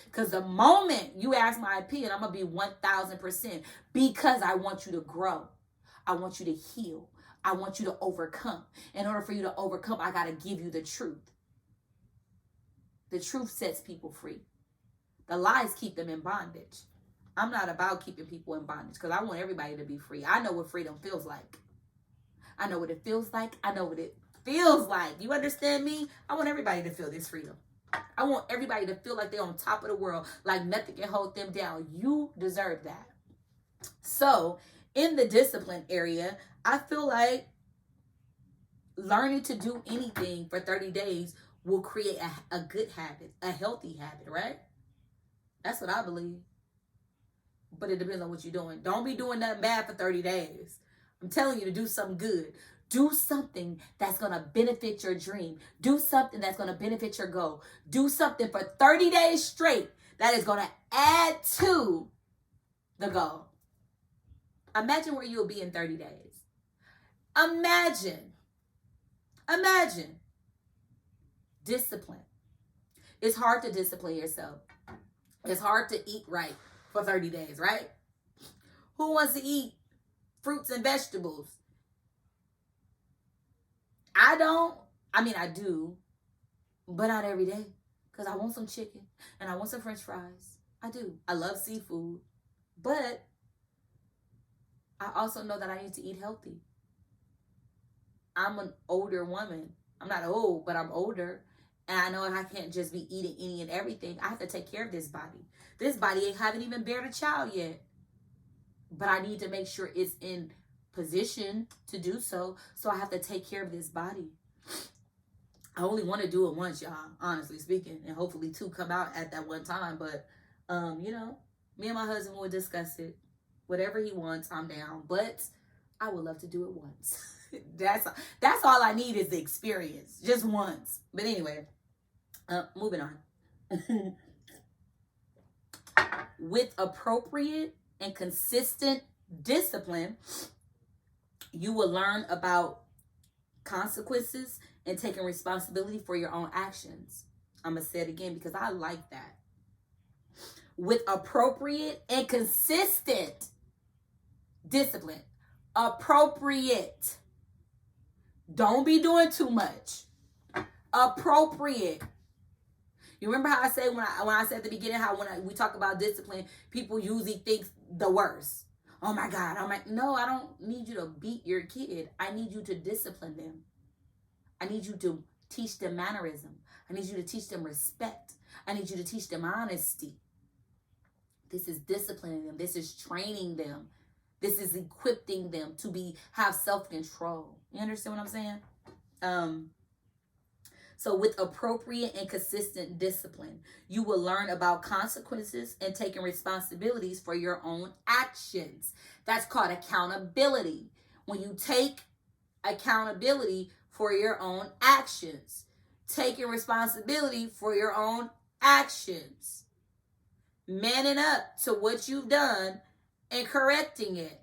Because the moment you ask my opinion, I'm going to be 1,000% because I want you to grow. I want you to heal. I want you to overcome. In order for you to overcome, I got to give you the truth. The truth sets people free. The lies keep them in bondage. I'm not about keeping people in bondage because I want everybody to be free. I know what freedom feels like. I know what it feels like. I know what it feels like. You understand me? I want everybody to feel this freedom. I want everybody to feel like they're on top of the world, like nothing can hold them down. You deserve that. So, in the discipline area, I feel like learning to do anything for 30 days will create a good habit, a healthy habit, right? That's what I believe. But it depends on what you're doing. Don't be doing nothing bad for 30 days. I'm telling you to do something good. Do something that's going to benefit your dream. Do something that's going to benefit your goal. Do something for 30 days straight that is going to add to the goal. Imagine where you'll be in 30 days. Imagine. Discipline. It's hard to discipline yourself. It's hard to eat right for 30 days, right? Who wants to eat fruits and vegetables? I don't. I mean, I do, but not every day because I want some chicken and I want some French fries. I do. I love seafood, but I also know that I need to eat healthy. I'm an older woman. I'm not old, but I'm older. And I know I can't just be eating any and everything. I have to take care of this body. This body haven't even bared a child yet. But I need to make sure it's in position to do so. So I have to take care of this body. I only want to do it once, y'all, honestly speaking, and hopefully 2 come out at that one time. But, you know, me and my husband will discuss it. Whatever he wants, I'm down. But I would love to do it once. that's all I need is the experience, just once. But anyway, moving on. With appropriate and consistent discipline, you will learn about consequences and taking responsibility for your own actions. I'm going to say it again because I like that. With appropriate and consistent discipline. Appropriate. Don't be doing too much. Appropriate. You remember how I said when I said at the beginning how when we talk about discipline, people usually think the worst. Oh my God. I'm like, no, I don't need you to beat your kid. I need you to discipline them. I need you to teach them mannerism. I need you to teach them respect. I need you to teach them honesty. This is disciplining them. This is training them. This is equipping them to have self-control. You understand what I'm saying? So with appropriate and consistent discipline, you will learn about consequences and taking responsibilities for your own actions. That's called accountability. When you take accountability for your own actions, taking responsibility for your own actions, manning up to what you've done and correcting it.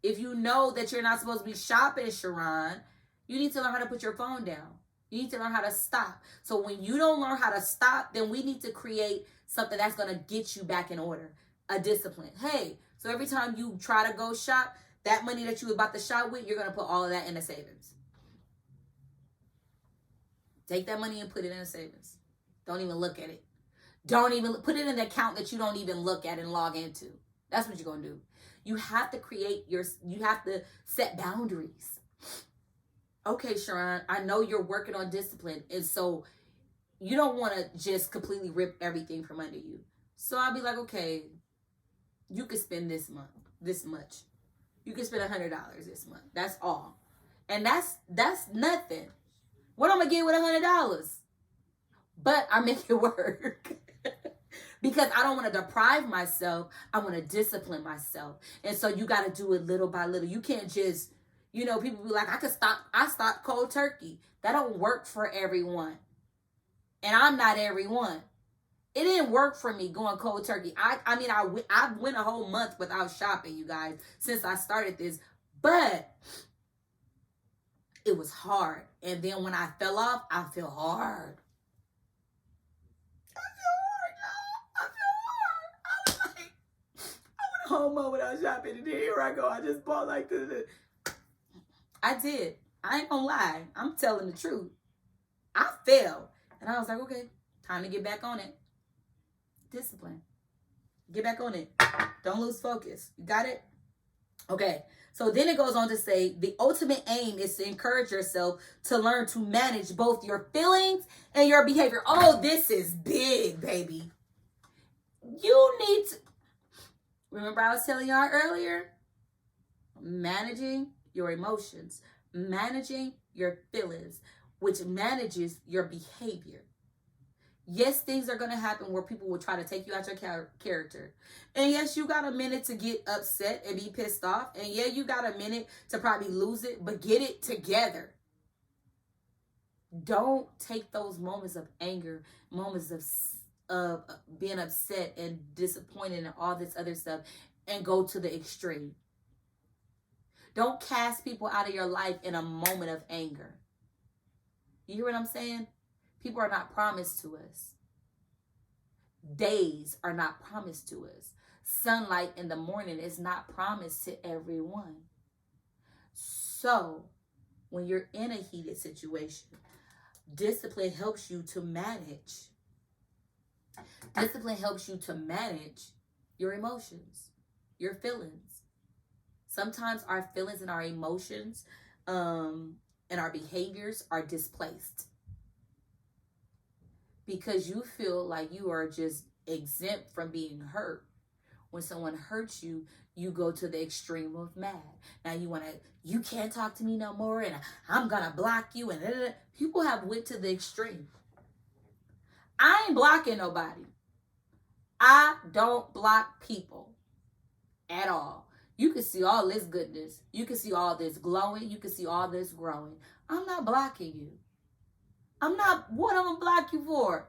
If you know that you're not supposed to be shopping, Sharon, you need to learn how to put your phone down. You need to learn how to stop. So when you don't learn how to stop, then we need to create something that's going to get you back in order. A discipline. Hey, so every time you try to go shop, that money that you were about to shop with, you're going to put all of that in the savings. Take that money and put it in the savings. Don't even look at it. Don't even put it in the account that you don't even look at and log into. That's what you're going to do. You have to you have to set boundaries. Okay, Sharon, I know you're working on discipline, and so you don't want to just completely rip everything from under you. So I'll be like, okay, you could spend this much. You can spend $100 this month. That's all. And that's nothing. What am I get with $100? But I make it work. Because I don't want to deprive myself. I want to discipline myself. And so you got to do it little by little. You can't just, people be like, I stopped cold turkey. That don't work for everyone. And I'm not everyone. It didn't work for me going cold turkey. I went a whole month without shopping, you guys, since I started this. But it was hard. And then when I fell off, I feel hard. Whole month without shopping, and then here I go. I just bought like this. I did. I ain't gonna lie. I'm telling the truth. I fell, and I was like, okay, time to get back on it. Discipline. Get back on it. Don't lose focus. You got it? Okay. So then it goes on to say the ultimate aim is to encourage yourself to learn to manage both your feelings and your behavior. Oh, this is big, baby. You need to. Remember I was telling y'all earlier? Managing your emotions, managing your feelings, which manages your behavior. Yes, things are going to happen where people will try to take you out your character. And yes, you got a minute to get upset and be pissed off. And yeah, you got a minute to probably lose it, but get it together. Don't take those moments of anger, moments of being upset and disappointed and all this other stuff and go to the extreme. Don't cast people out of your life in a moment of anger. You hear what I'm saying? People are not promised to us. Days are not promised to us. Sunlight in the morning is not promised to everyone. So when you're in a heated situation, discipline helps you to manage. Discipline helps you to manage your emotions, your feelings. Sometimes our feelings and our emotions and our behaviors are displaced because you feel like you are just exempt from being hurt When someone hurts you, you go to the extreme of mad. Now you can't talk to me no more, and I'm gonna block you. And people have went to the extreme. I ain't blocking nobody. I don't block people at all. You can see all this goodness. You can see all this glowing. You can see all this growing. I'm not blocking you. I'm not. What I'm gonna block you for?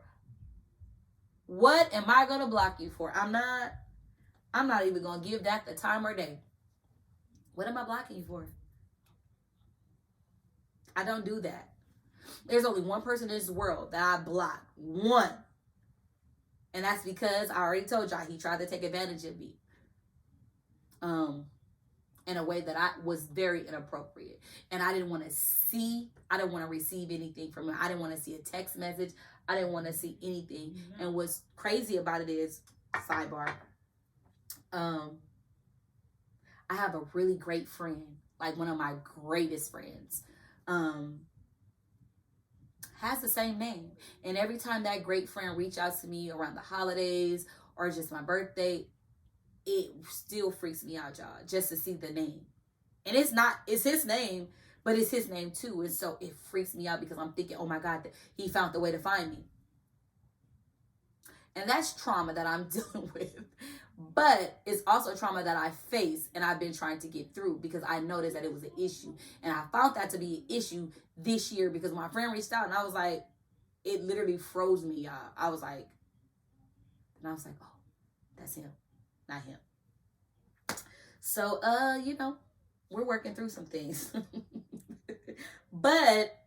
What am I gonna block you for? I'm not even gonna give that the time or day. What am I blocking you for? I don't do that. There's only one person in this world that I block. One. And that's because I already told y'all he tried to take advantage of me. In a way that I was very inappropriate. And I didn't want to receive anything from him. I didn't want to see a text message. I didn't want to see anything. Mm-hmm. And what's crazy about it is, sidebar, I have a really great friend, like one of my greatest friends, has the same name. And every time that great friend reaches out to me around the holidays or just my birthday, it still freaks me out, y'all, just to see the name. And it's his name, but it's his name too. And so it freaks me out because I'm thinking, oh my God, that he found the way to find me. And that's trauma that I'm dealing with. But it's also trauma that I face and I've been trying to get through because I noticed that it was an issue. And I found that to be an issue this year because my friend reached out and I was like, it literally froze me, y'all. I was like, oh, that's him, not him. So, we're working through some things. But,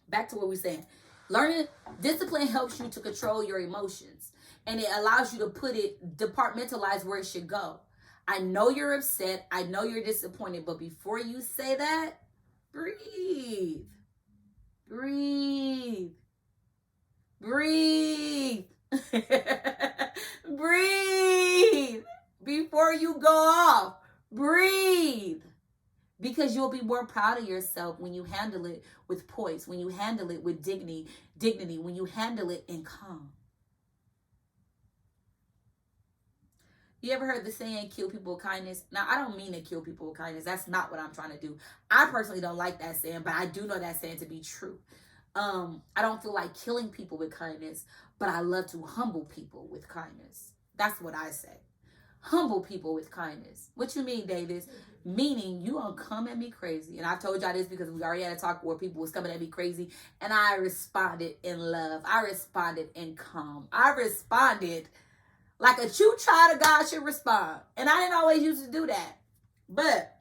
back to what we're saying. Learning discipline helps you to control your emotions. And it allows you to departmentalize where it should go. I know you're upset. I know you're disappointed. But before you say that, breathe. Breathe. Breathe. Breathe. Before you go off, breathe. Because you'll be more proud of yourself when you handle it with poise, when you handle it with dignity, when you handle it in calm. You ever heard the saying, kill people with kindness? Now, I don't mean to kill people with kindness. That's not what I'm trying to do. I personally don't like that saying, but I do know that saying to be true. I don't feel like killing people with kindness, but I love to humble people with kindness. That's what I say. Humble people with kindness. What you mean, Davis? Meaning you don't come at me crazy. And I've told y'all this because we already had a talk where people was coming at me crazy. And I responded in love. I responded in calm. I responded like a true child of God should respond. And I didn't always used to do that. But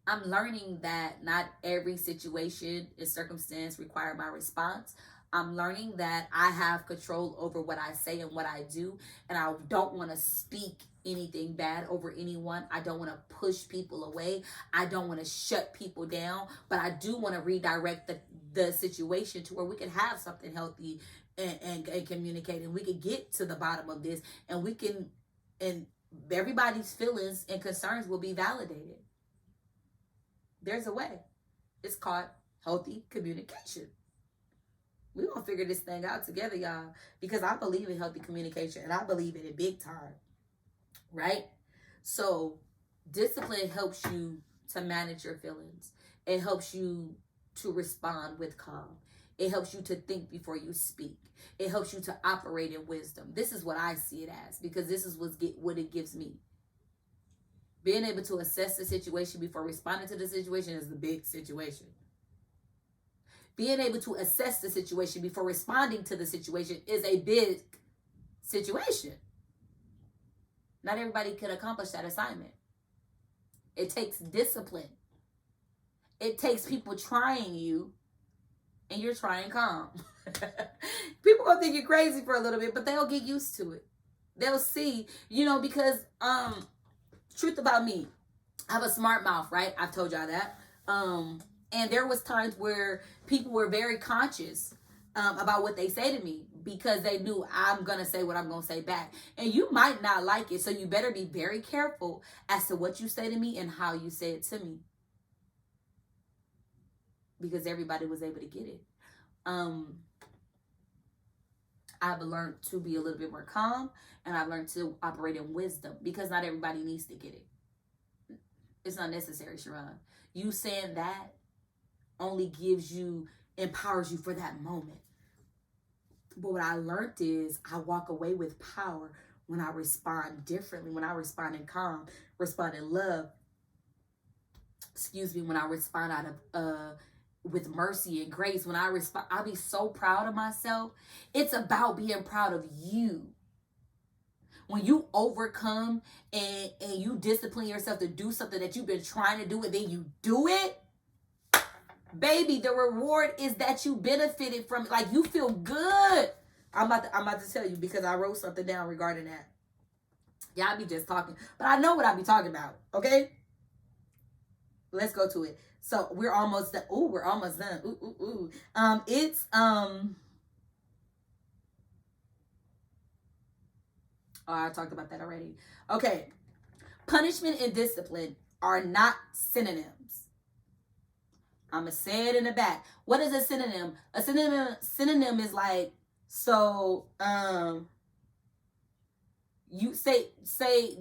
I'm learning that not every situation and circumstance require my response. I'm learning that I have control over what I say and what I do. And I don't want to speak anything bad over anyone. I don't want to push people away. I don't want to shut people down. But I do want to redirect the situation to where we can have something healthy and communicate. And we can get to the bottom of this. And everybody's feelings and concerns will be validated. There's a way. It's called healthy communication. We're going to figure this thing out together, y'all. Because I believe in healthy communication. And I believe in it big time. Right? So, discipline helps you to manage your feelings. It helps you to respond with calm. It helps you to think before you speak. It helps you to operate in wisdom. This is what I see it as. Because this is what it gives me. Being able to assess the situation before responding to the situation is the big situation. Being able to assess the situation before responding to the situation is a big situation. Not everybody can accomplish that assignment. It takes discipline. It takes people trying you, and you're trying calm. People gonna think you're crazy for a little bit, but they'll get used to it. They'll see, because truth about me, I have a smart mouth, right? I've told y'all that. And there was times where people were very conscious about what they say to me because they knew I'm going to say what I'm going to say back. And you might not like it, so you better be very careful as to what you say to me and how you say it to me. Because everybody was able to get it. I've learned to be a little bit more calm, and I've learned to operate in wisdom, because not everybody needs to get it. It's not necessary, Sharon. You saying that only empowers you for that moment. But what I learned is I walk away with power when I respond differently, when I respond in calm, respond in love. When I respond out of with mercy and grace, when I respond, I'll be so proud of myself. It's about being proud of you. When you overcome and you discipline yourself to do something that you've been trying to do, and then you do it, baby, the reward is that you benefited from it. Like, you feel good. I'm about to tell you, because I wrote something down regarding that. Y'all be just talking, but I know what I be talking about. Okay, let's go to it. So we're almost done. Ooh, we're almost done. Ooh. It's Oh, I talked about that already. Okay, punishment and discipline are not synonyms. I'm gonna say it in the back. What is a synonym? A synonym is like, so you say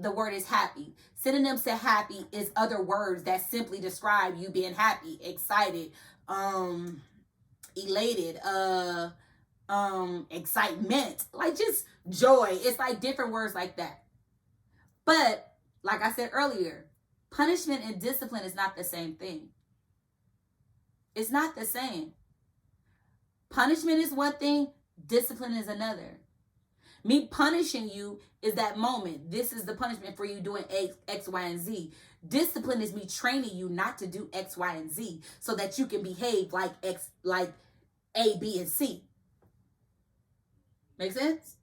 the word is happy. Synonyms to happy is other words that simply describe you being happy, excited, elated, excitement, like just joy. It's like different words like that. But like I said earlier, punishment and discipline is not the same thing. It's not the same. Punishment is one thing, discipline is another. Me punishing you is that moment. This is the punishment for you doing X, Y, and Z. Discipline is me training you not to do X, Y, and Z, so that you can behave like A, B, and C. Make sense?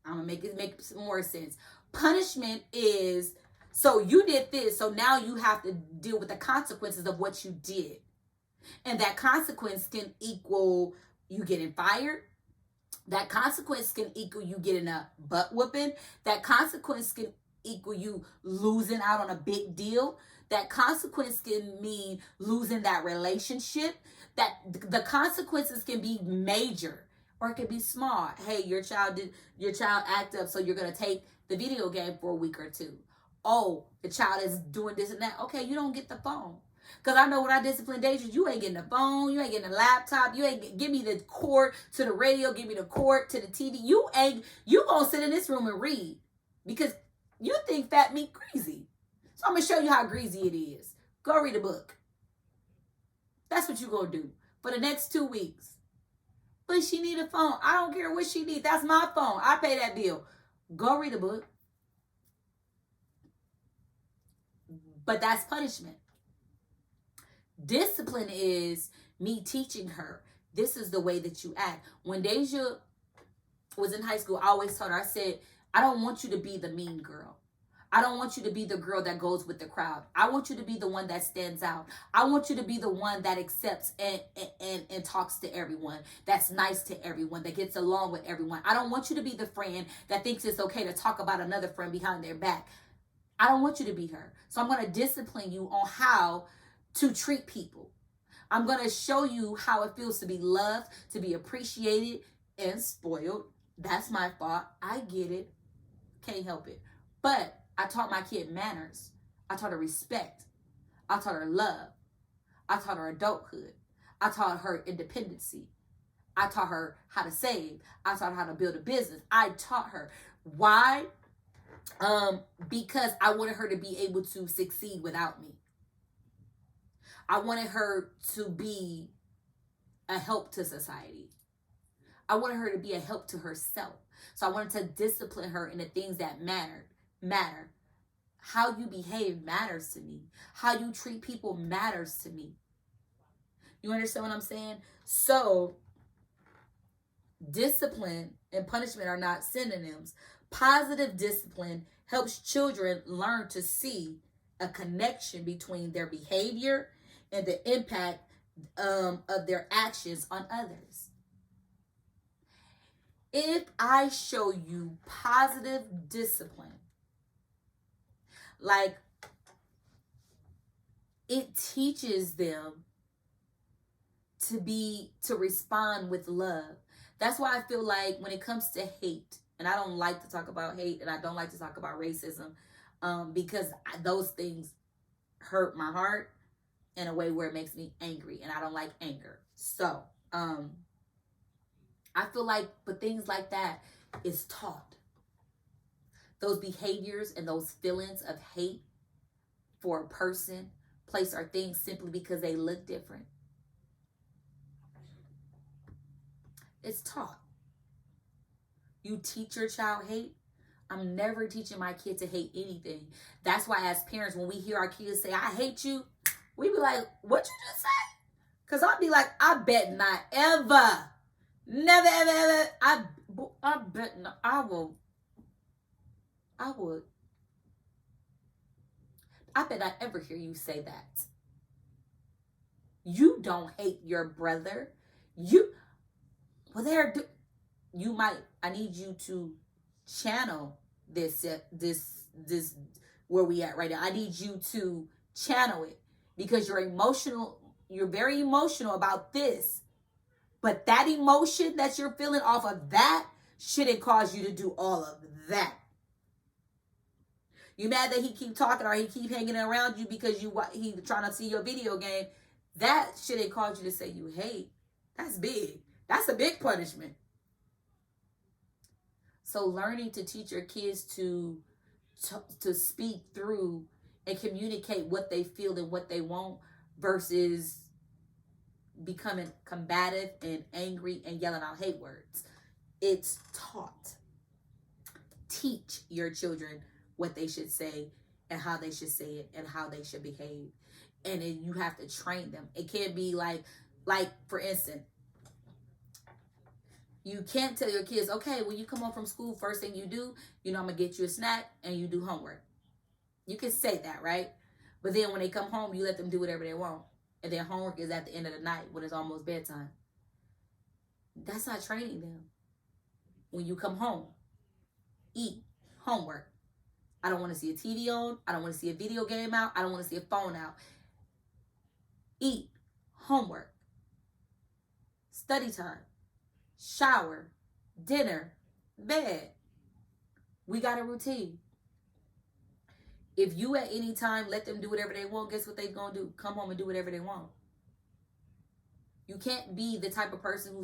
I'm gonna make it make some more sense. Punishment is, so you did this, so now you have to deal with the consequences of what you did. And that consequence can equal you getting fired. That consequence can equal you getting a butt whooping. That consequence can equal you losing out on a big deal. That consequence can mean losing that relationship. That the consequences can be major, or it can be small. Hey, your child act up, so you're gonna take the video game for a week or two. Oh, the child is doing this and that. Okay, you don't get the phone. Because I know when I discipline Deja, you ain't getting the phone, you ain't getting the laptop, you ain't give me the cord to the radio, give me the cord to the TV. You gonna sit in this room and read, because you think fat meat greasy. So I'm gonna show you how greasy it is. Go read a book. That's what you gonna do for the next 2 weeks. But she need a phone. I don't care what she need. That's my phone. I pay that bill. Go read a book. But that's punishment. Discipline is me teaching her, this is the way that you act. When Deja was in high school, I always told her, I said, I don't want you to be the mean girl. I don't want you to be the girl that goes with the crowd. I want you to be the one that stands out. I want you to be the one that accepts and talks to everyone, that's nice to everyone, that gets along with everyone. I don't want you to be the friend that thinks it's okay to talk about another friend behind their back. I don't want you to be her. So I'm going to discipline you on how to treat people. I'm going to show you how it feels to be loved, to be appreciated and spoiled. That's my fault. I get it. Can't help it. But I taught my kid manners. I taught her respect. I taught her love. I taught her adulthood. I taught her independency. I taught her how to save. I taught her how to build a business. I taught her. Why? Because I wanted her to be able to succeed without me. I wanted her to be a help to society. I wanted her to be a help to herself. So I wanted to discipline her in the things that matter. How you behave matters to me. How you treat people matters to me. You understand what I'm saying? So discipline and punishment are not synonyms. Positive discipline helps children learn to see a connection between their behavior and the impact of their actions on others. If I show you positive discipline, like it teaches them to respond with love. That's why I feel like when it comes to hate, and I don't like to talk about hate, and I don't like to talk about racism, because those things hurt my heart in a way where it makes me angry, and I don't like anger. So, I feel like, but things like that is taught. Those behaviors and those feelings of hate for a person, place, or thing simply because they look different. It's taught. You teach your child hate. I'm never teaching my kid to hate anything. That's why as parents, when we hear our kids say, I hate you, we be like, what you just say? Because I'll be like, I bet not ever. Never, ever, ever. I bet not. I would. I bet not ever hear you say that. You don't hate your brother. I need you to channel this where we at right now. I need you to channel it because you're very emotional about this. But that emotion that you're feeling off of that shouldn't cause you to do all of that. You mad that he keep talking or he keep hanging around you because he trying to see your video game. That shouldn't cause you to say you hate. That's big. That's a big punishment. So learning to teach your kids to speak through and communicate what they feel and what they want versus becoming combative and angry and yelling out hate words. It's taught. Teach your children what they should say and how they should say it and how they should behave. And then you have to train them. It can't be like for instance, you can't tell your kids, okay, when you come home from school, first thing you do, I'm going to get you a snack and you do homework. You can say that, right? But then when they come home, you let them do whatever they want. And then homework is at the end of the night when it's almost bedtime. That's not training them. When you come home, eat, homework. I don't want to see a TV on. I don't want to see a video game out. I don't want to see a phone out. Eat, homework, study time, shower, dinner, bed. We got a routine. If you at any time let them do whatever they want, guess what they're going to do? Come home and do whatever they want. You can't be the type of person who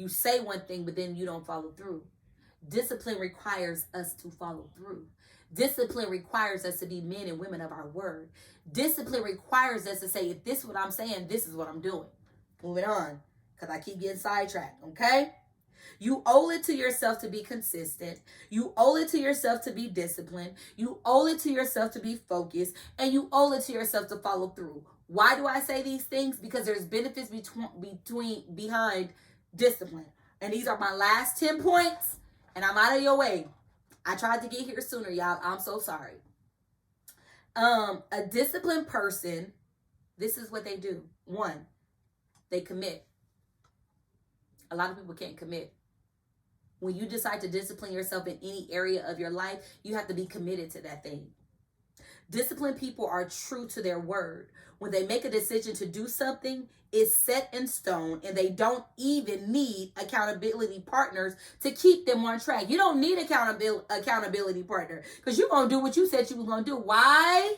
say one thing, but then you don't follow through. Discipline requires us to follow through. Discipline requires us to be men and women of our word. Discipline requires us to say, if this is what I'm saying, this is what I'm doing. Moving on, because I keep getting sidetracked, okay? You owe it to yourself to be consistent. You owe it to yourself to be disciplined. You owe it to yourself to be focused. And you owe it to yourself to follow through. Why do I say these things? Because there's benefits behind discipline. And these are my last 10 points. And I'm out of your way. I tried to get here sooner, y'all. I'm so sorry. A disciplined person, this is what they do. One, they commit. A lot of people can't commit. When you decide to discipline yourself in any area of your life, you have to be committed to that thing. Disciplined people are true to their word. When they make a decision to do something, it's set in stone, and they don't even need accountability partners to keep them on track. You don't need accountability partner because you're going to do what you said you were going to do. Why?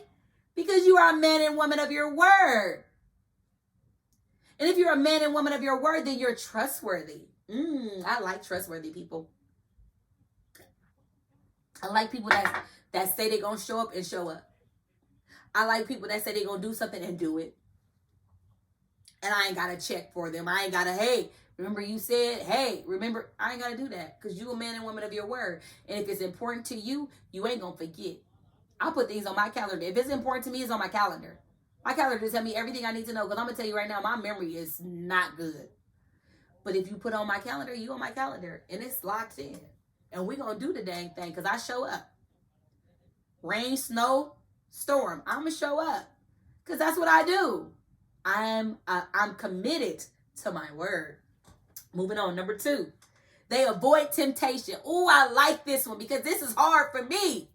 Because you are a man and woman of your word. And if you're a man and woman of your word, then you're trustworthy. I like trustworthy people. I like people that say they're going to show up and show up. I like people that say they're going to do something and do it. And I ain't got to check for them. I ain't got to, hey, remember you said, hey, remember, I ain't got to do that because you a man and woman of your word. And if it's important to you, you ain't going to forget. I'll put things on my calendar. If it's important to me, it's on my calendar. My calendar tell me everything I need to know because I'm going to tell you right now, my memory is not good. But if you put on my calendar, you on my calendar. And it's locked in. And we're going to do the dang thing because I show up. Rain, snow, storm. I'm going to show up because that's what I do. I'm committed to my word. Moving on. Number 2, they avoid temptation. Oh, I like this one because this is hard for me.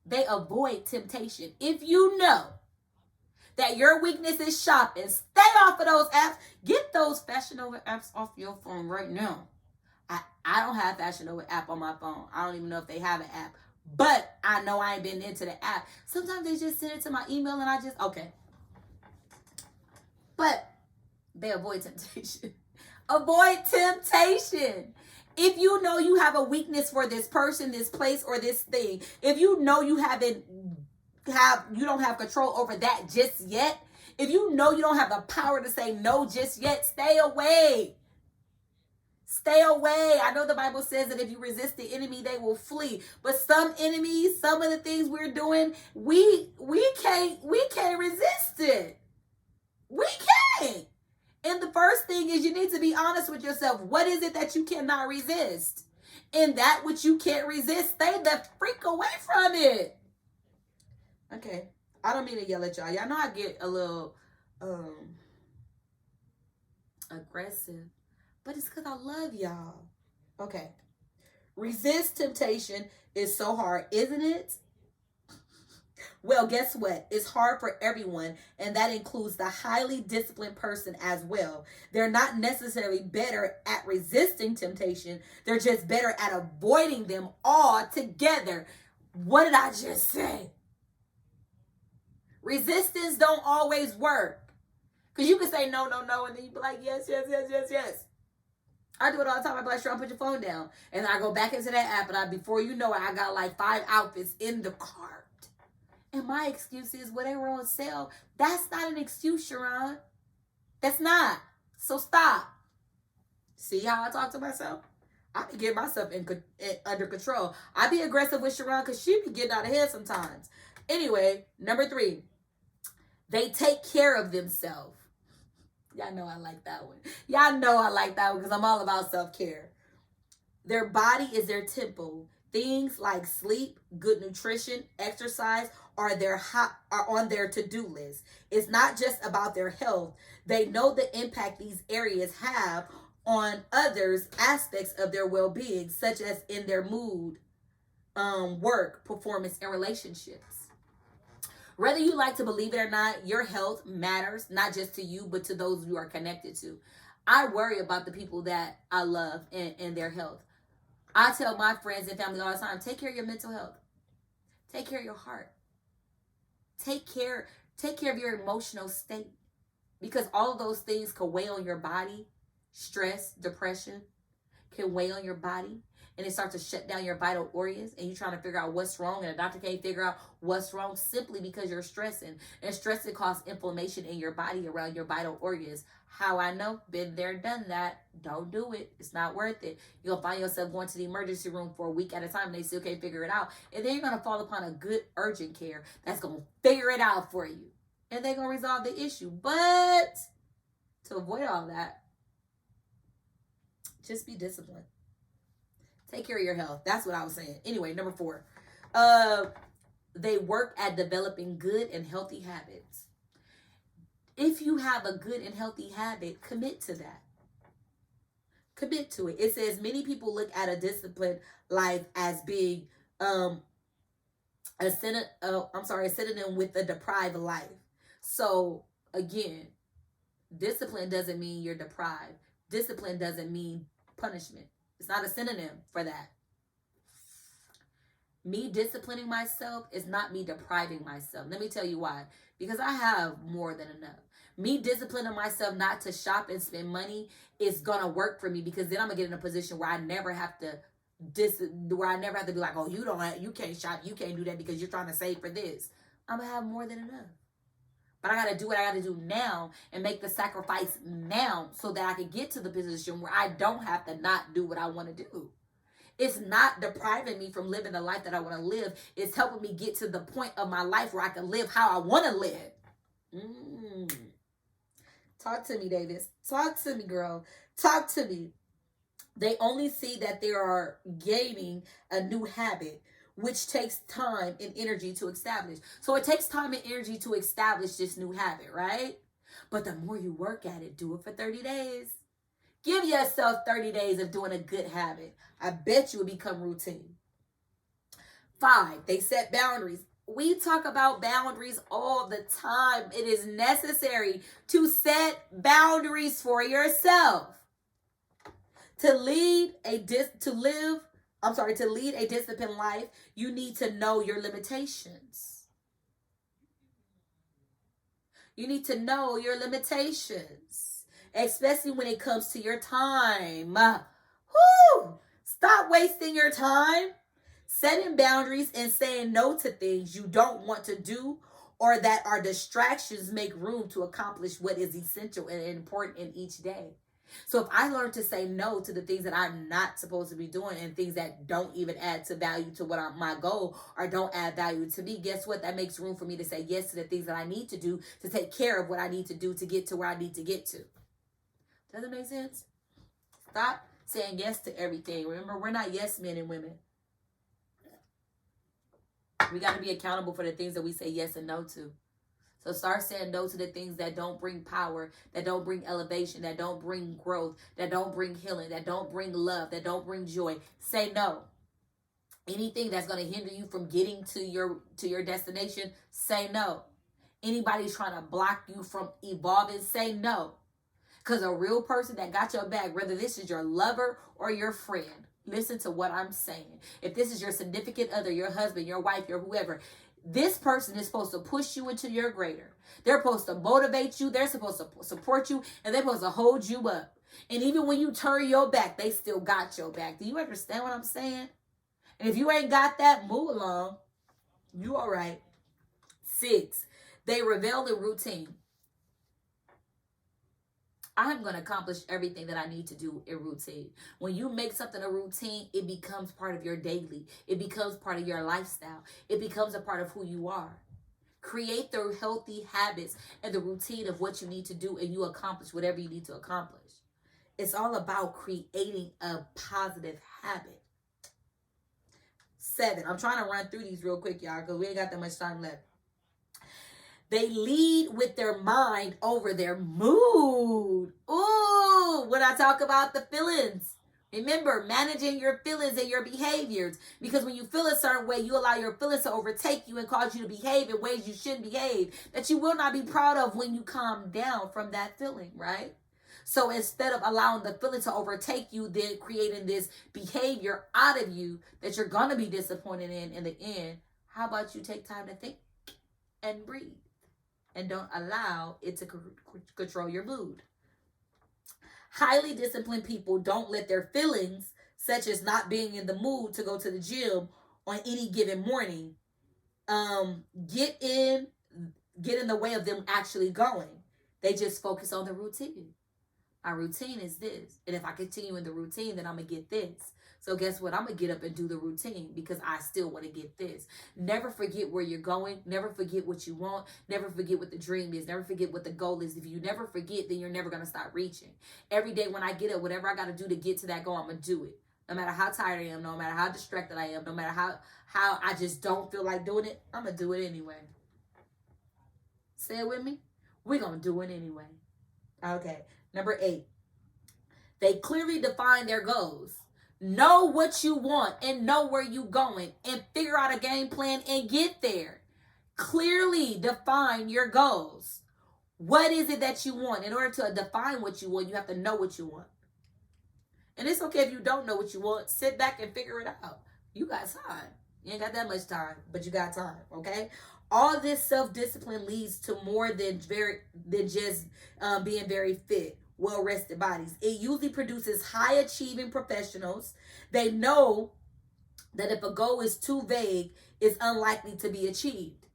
They avoid temptation. If you know that your weakness is shopping. Stay off of those apps. Get those Fashion Nova apps off your phone right now. I don't have Fashion Nova app on my phone. I don't even know if they have an app. But I know I ain't been into the app. Sometimes they just send it to my email and I just, okay. But they avoid temptation. Avoid temptation. If you know you have a weakness for this person, this place, or this thing, if you know you don't have control over that just yet, if you know you don't have the power to say no just yet, stay away. Stay away. I know the Bible says that if you resist the enemy, they will flee. But some enemies, some of the things we're doing, we can't resist it. We can't. And the first thing is you need to be honest with yourself. What is it that you cannot resist? And that which you can't resist, stay the freak away from it. Okay. I don't mean to yell at y'all. Y'all know I get a little aggressive. But it's because I love y'all. Okay. Resist temptation is so hard, isn't it? Well, guess what? It's hard for everyone, and that includes the highly disciplined person as well. They're not necessarily better at resisting temptation. They're just better at avoiding them altogether. What did I just say? Resistance don't always work. Because you can say no, no, no, and then you be like, yes, yes, yes, yes, yes. I do it all the time. I be like, sure, put your phone down. And I go back into that app, and before you know it, I got like 5 outfits in the cart. And my excuse is whatever on sale. That's not an excuse, Sharon. That's not. So stop. See how I talk to myself? I be getting myself under control. I be aggressive with Sharon because she be getting out of hand sometimes. Anyway, number 3. They take care of themselves. Y'all know I like that one. Y'all know I like that one because I'm all about self-care. Their body is their temple. Things like sleep, good nutrition, exercise are on their to-do list. It's not just about their health. They know the impact these areas have on others' aspects of their well-being, such as in their mood, work, performance, and relationships. Whether you like to believe it or not, your health matters, not just to you, but to those you are connected to. I worry about the people that I love and their health. I tell my friends and family all the time, take care of your mental health. Take care of your heart. Take care of your emotional state. Because all of those things can weigh on your body. Stress, depression can weigh on your body. And it starts to shut down your vital organs, and you're trying to figure out what's wrong, and the doctor can't figure out what's wrong simply because you're stressing. And stress can cause inflammation in your body around your vital organs. How I know? Been there, done that. Don't do it. It's not worth it. You'll find yourself going to the emergency room for a week at a time, and they still can't figure it out. And then you're going to fall upon a good urgent care that's going to figure it out for you. And they're going to resolve the issue. But to avoid all that, just be disciplined. Take care of your health. That's what I was saying. Anyway, number 4. They work at developing good and healthy habits. If you have a good and healthy habit, commit to that. Commit to it. It says many people look at a disciplined life as being a synonym with a deprived life. So again, discipline doesn't mean you're deprived. Discipline doesn't mean punishment. It's not a synonym for that. Me disciplining myself is not me depriving myself. Let me tell you why. Because I have more than enough. Me disciplining myself not to shop and spend money is going to work for me, because then I'm going to get in a position where I never have to be like, oh, you can't shop, you can't do that because you're trying to save for this. I'm going to have more than enough. But I got to do what I got to do now and make the sacrifice now so that I can get to the position where I don't have to not do what I want to do. It's not depriving me from living the life that I want to live. It's helping me get to the point of my life where I can live how I want to live. Talk to me, Davis. Talk to me, girl. Talk to me. They only see that they are gaining a new habit, which takes time and energy to establish. So it takes time and energy to establish this new habit, right? But the more you work at it, do it for 30 days. Give yourself 30 days of doing a good habit. I bet you will become routine. 5, they set boundaries. We talk about boundaries all the time. It is necessary to set boundaries for yourself. To lead a disciplined life, you need to know your limitations. You need to know your limitations, especially when it comes to your time. Stop wasting your time. Setting boundaries and saying no to things you don't want to do or that are distractions make room to accomplish what is essential and important in each day. So if I learn to say no to the things that I'm not supposed to be doing and things that don't even add to value to my goal or don't add value to me, guess what? That makes room for me to say yes to the things that I need to do to take care of what I need to do to get to where I need to get to. Does that make sense? Stop saying yes to everything. Remember, we're not yes men and women. We got to be accountable for the things that we say yes and no to. So start saying no to the things that don't bring power, that don't bring elevation, that don't bring growth, that don't bring healing, that don't bring love, that don't bring joy. Say no. Anything that's going to hinder you from getting to your destination, say no. Anybody's trying to block you from evolving, say no. Because a real person that got your back, whether this is your lover or your friend, listen to what I'm saying. If this is your significant other, your husband, your wife, your whoever, this person is supposed to push you into your greater. They're supposed to motivate you. They're supposed to support you. And they're supposed to hold you up. And even when you turn your back, they still got your back. Do you understand what I'm saying? And if you ain't got that, move along. You all right. 6, they revel in routine. I'm going to accomplish everything that I need to do in routine. When you make something a routine, it becomes part of your daily. It becomes part of your lifestyle. It becomes a part of who you are. Create the healthy habits and the routine of what you need to do, and you accomplish whatever you need to accomplish. It's all about creating a positive habit. 7, I'm trying to run through these real quick, y'all, because we ain't got that much time left. They lead with their mind over their mood. Ooh, when I talk about the feelings. Remember, managing your feelings and your behaviors. Because when you feel a certain way, you allow your feelings to overtake you and cause you to behave in ways you shouldn't behave, that you will not be proud of when you calm down from that feeling, right? So instead of allowing the feeling to overtake you, then creating this behavior out of you that you're going to be disappointed in the end, how about you take time to think and breathe? And don't allow it to control your mood. Highly disciplined people don't let their feelings, such as not being in the mood to go to the gym on any given morning, get in the way of them actually going. They just focus on the routine. My routine is this. And if I continue in the routine, then I'm going to get this. So guess what? I'm going to get up and do the routine because I still want to get this. Never forget where you're going. Never forget what you want. Never forget what the dream is. Never forget what the goal is. If you never forget, then you're never going to stop reaching. Every day when I get up, whatever I got to do to get to that goal, I'm going to do it. No matter how tired I am, no matter how distracted I am, no matter how I just don't feel like doing it, I'm going to do it anyway. Say it with me. We're going to do it anyway. Okay. Number 8. They clearly define their goals. Know what you want and know where you're going and figure out a game plan and get there. Clearly define your goals. What is it that you want? In order to define what you want, you have to know what you want. And it's okay if you don't know what you want. Sit back and figure it out. You got time. You ain't got that much time, but you got time, okay? All this self-discipline leads to more than just being very fit, well-rested bodies. It usually produces high-achieving professionals. They know that if a goal is too vague, it's unlikely to be achieved.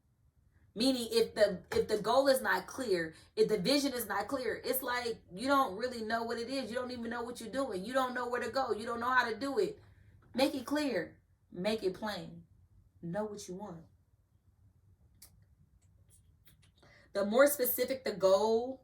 Meaning, if the goal is not clear, if the vision is not clear, it's like you don't really know what it is. You don't even know what you're doing. You don't know where to go. You don't know how to do it. Make it clear. Make it plain. Know what you want. The more specific the goals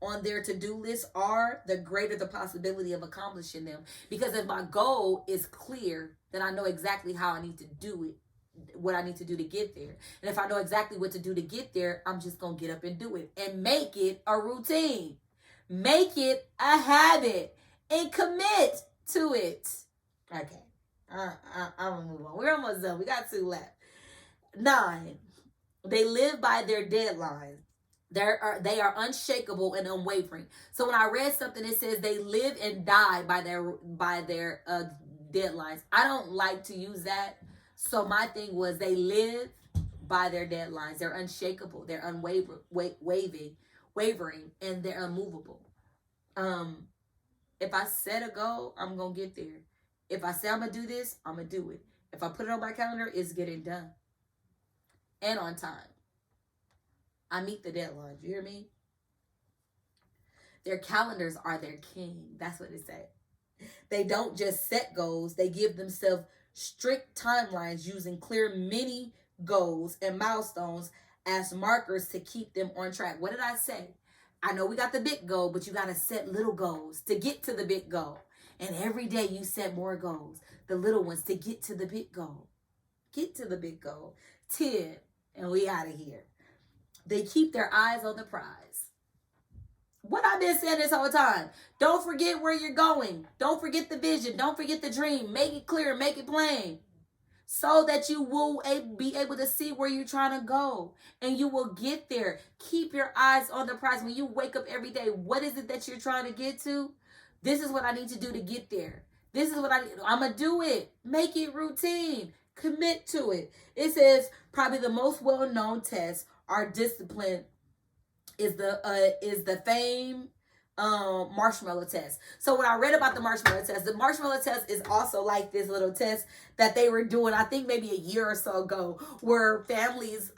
on their to-do list are, the greater the possibility of accomplishing them. Because if my goal is clear, then I know exactly how I need to do it, what I need to do to get there. And if I know exactly what to do to get there, I'm just going to get up and do it and make it a routine. Make it a habit and commit to it. Okay. I'm going to move on. We're almost done. We got 2 left. 9. They live by their deadlines. They are unshakable and unwavering. So when I read something, it says they live and die by their deadlines. I don't like to use that. So my thing was they live by their deadlines. They're unshakable. They're wavering, and they're unmovable. If I set a goal, I'm gonna get there. If I say I'm gonna do this, I'm gonna do it. If I put it on my calendar, it's getting done and on time. I meet the deadlines. You hear me? Their calendars are their king. That's what it said. They don't just set goals. They give themselves strict timelines using clear mini goals and milestones as markers to keep them on track. What did I say? I know we got the big goal, but you got to set little goals to get to the big goal. And every day you set more goals, the little ones, to get to the big goal. Get to the big goal. 10, and we out of here. They keep their eyes on the prize. What I've been saying this whole time. Don't forget where you're going. Don't forget the vision. Don't forget the dream. Make it clear. Make it plain. So that you will be able to see where you're trying to go. And you will get there. Keep your eyes on the prize. When you wake up every day, what is it that you're trying to get to? This is what I need to do to get there. This is what I'm going to do it. Make it routine. Commit to it. It says probably the most well-known test our discipline is the fame marshmallow test. So when I read about the marshmallow test is also like this little test that they were doing, I think maybe a year or so ago, where families,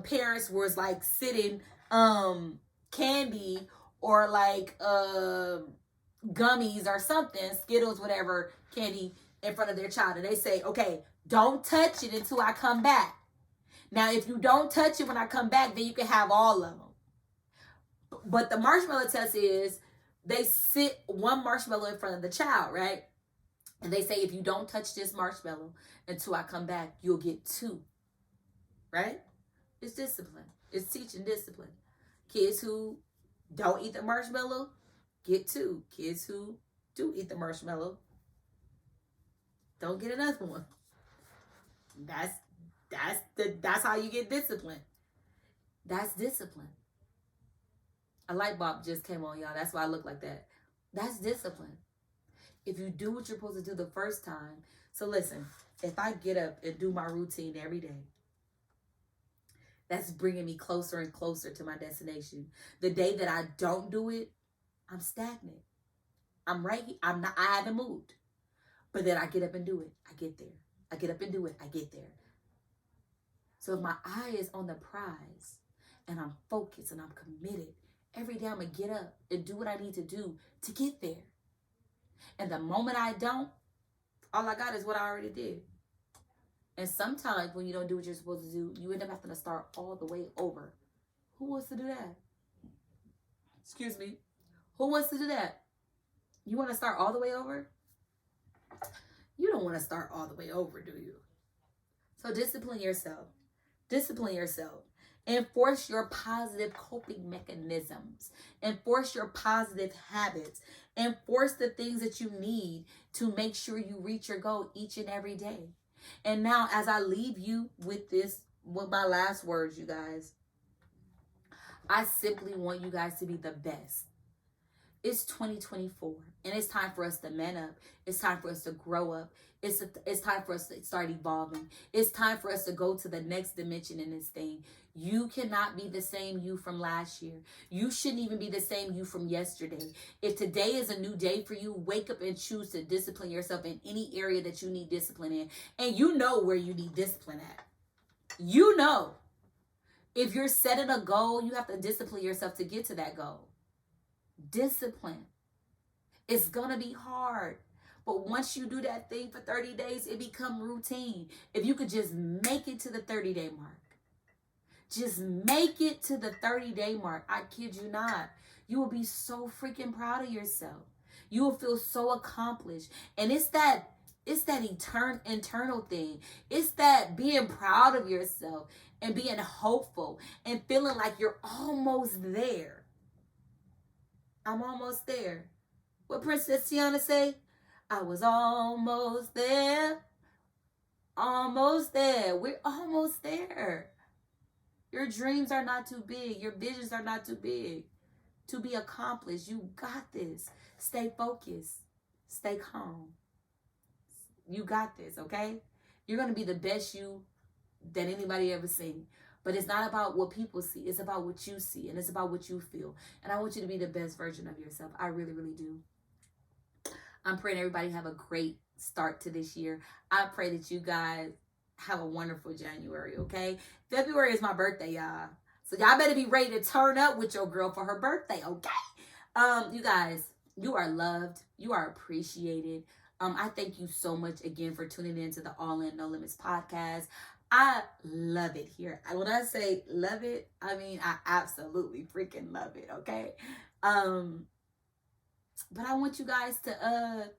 parents was like sitting candy or like gummies or something, Skittles, whatever, candy in front of their child. And they say, okay, don't touch it until I come back. Now, if you don't touch it when I come back, then you can have all of them. But the marshmallow test is they sit one marshmallow in front of the child, right? And they say, if you don't touch this marshmallow until I come back, you'll get 2, right? It's discipline. It's teaching discipline. Kids who don't eat the marshmallow get 2. Kids who do eat the marshmallow don't get another one. That's how you get discipline. That's discipline. A light bulb just came on, y'all. That's why I look like that. That's discipline. If you do what you're supposed to do the first time. So listen, if I get up and do my routine every day, that's bringing me closer and closer to my destination. The day that I don't do it, I'm stagnant. I'm right here. I haven't moved. But then I get up and do it. I get there. I get up and do it. I get there. So if my eye is on the prize and I'm focused and I'm committed, every day I'm going to get up and do what I need to do to get there. And the moment I don't, all I got is what I already did. And sometimes when you don't do what you're supposed to do, you end up having to start all the way over. Who wants to do that? Excuse me. Who wants to do that? You want to start all the way over? You don't want to start all the way over, do you? So discipline yourself. Discipline yourself. Enforce your positive coping mechanisms. Enforce your positive habits. Enforce the things that you need to make sure you reach your goal each and every day. And now, as I leave you with my last words, you guys, I simply want you guys to be the best. It's 2024, and it's time for us to man up. It's time for us to grow up. It's time for us to start evolving. It's time for us to go to the next dimension in this thing. You cannot be the same you from last year. You shouldn't even be the same you from yesterday. If today is a new day for you, wake up and choose to discipline yourself in any area that you need discipline in. And you know where you need discipline at. You know. If you're setting a goal, you have to discipline yourself to get to that goal. Discipline. It's gonna be hard, but once you do that thing for 30 days, it becomes routine. If you could just make it to the 30-day mark, just make it to the 30-day mark, I kid you not, you will be so freaking proud of yourself. You will feel so accomplished. And it's that internal thing. It's that being proud of yourself and being hopeful and feeling like you're almost there. I'm almost there. What Princess Tiana say? I was almost there. almost there. We're almost there. Your dreams are not too big. Your visions are not too big to be accomplished. You got this. Stay focused. Stay calm. You got this, okay? You're going to be the best you that anybody ever seen. But it's not about what people see. It's about what you see. And it's about what you feel. And I want you to be the best version of yourself. I really, really do. I'm praying everybody have a great start to this year. I pray that you guys have a wonderful January, okay? February is my birthday, y'all. So y'all better be ready to turn up with your girl for her birthday, okay? You guys, you are loved. You are appreciated. I thank you so much again for tuning in to the All In No Limits podcast. I love it here. When I say love it, I mean I absolutely freaking love it, okay? But I want you guys to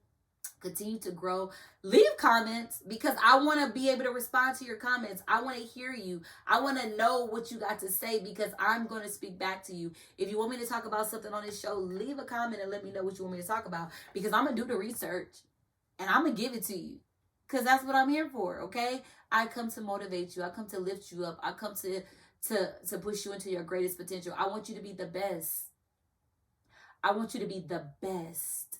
continue to grow. Leave comments because I want to be able to respond to your comments. I want to hear you. I want to know what you got to say because I'm going to speak back to you. If you want me to talk about something on this show, leave a comment and let me know what you want me to talk about because I'm going to do the research and I'm going to give it to you because that's what I'm here for, okay? I come to motivate you. I come to lift you up. I come to push you into your greatest potential. I want you to be the best. I want you to be the best.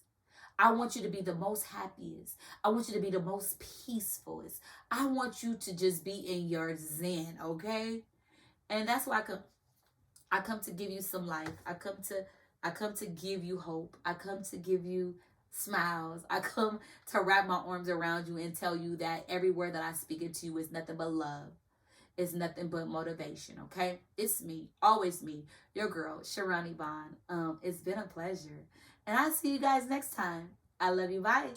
I want you to be the most happiest. I want you to be the most peacefulest. I want you to just be in your zen, okay? And that's why I come to give you some life. I come to give you hope. I come to give you smiles. I come to wrap my arms around you and tell you that every word that I speak into you is nothing but love. It's nothing but motivation, okay? It's me, always me, your girl, Sharani Bond. It's been a pleasure. And I'll see you guys next time. I love you. Bye.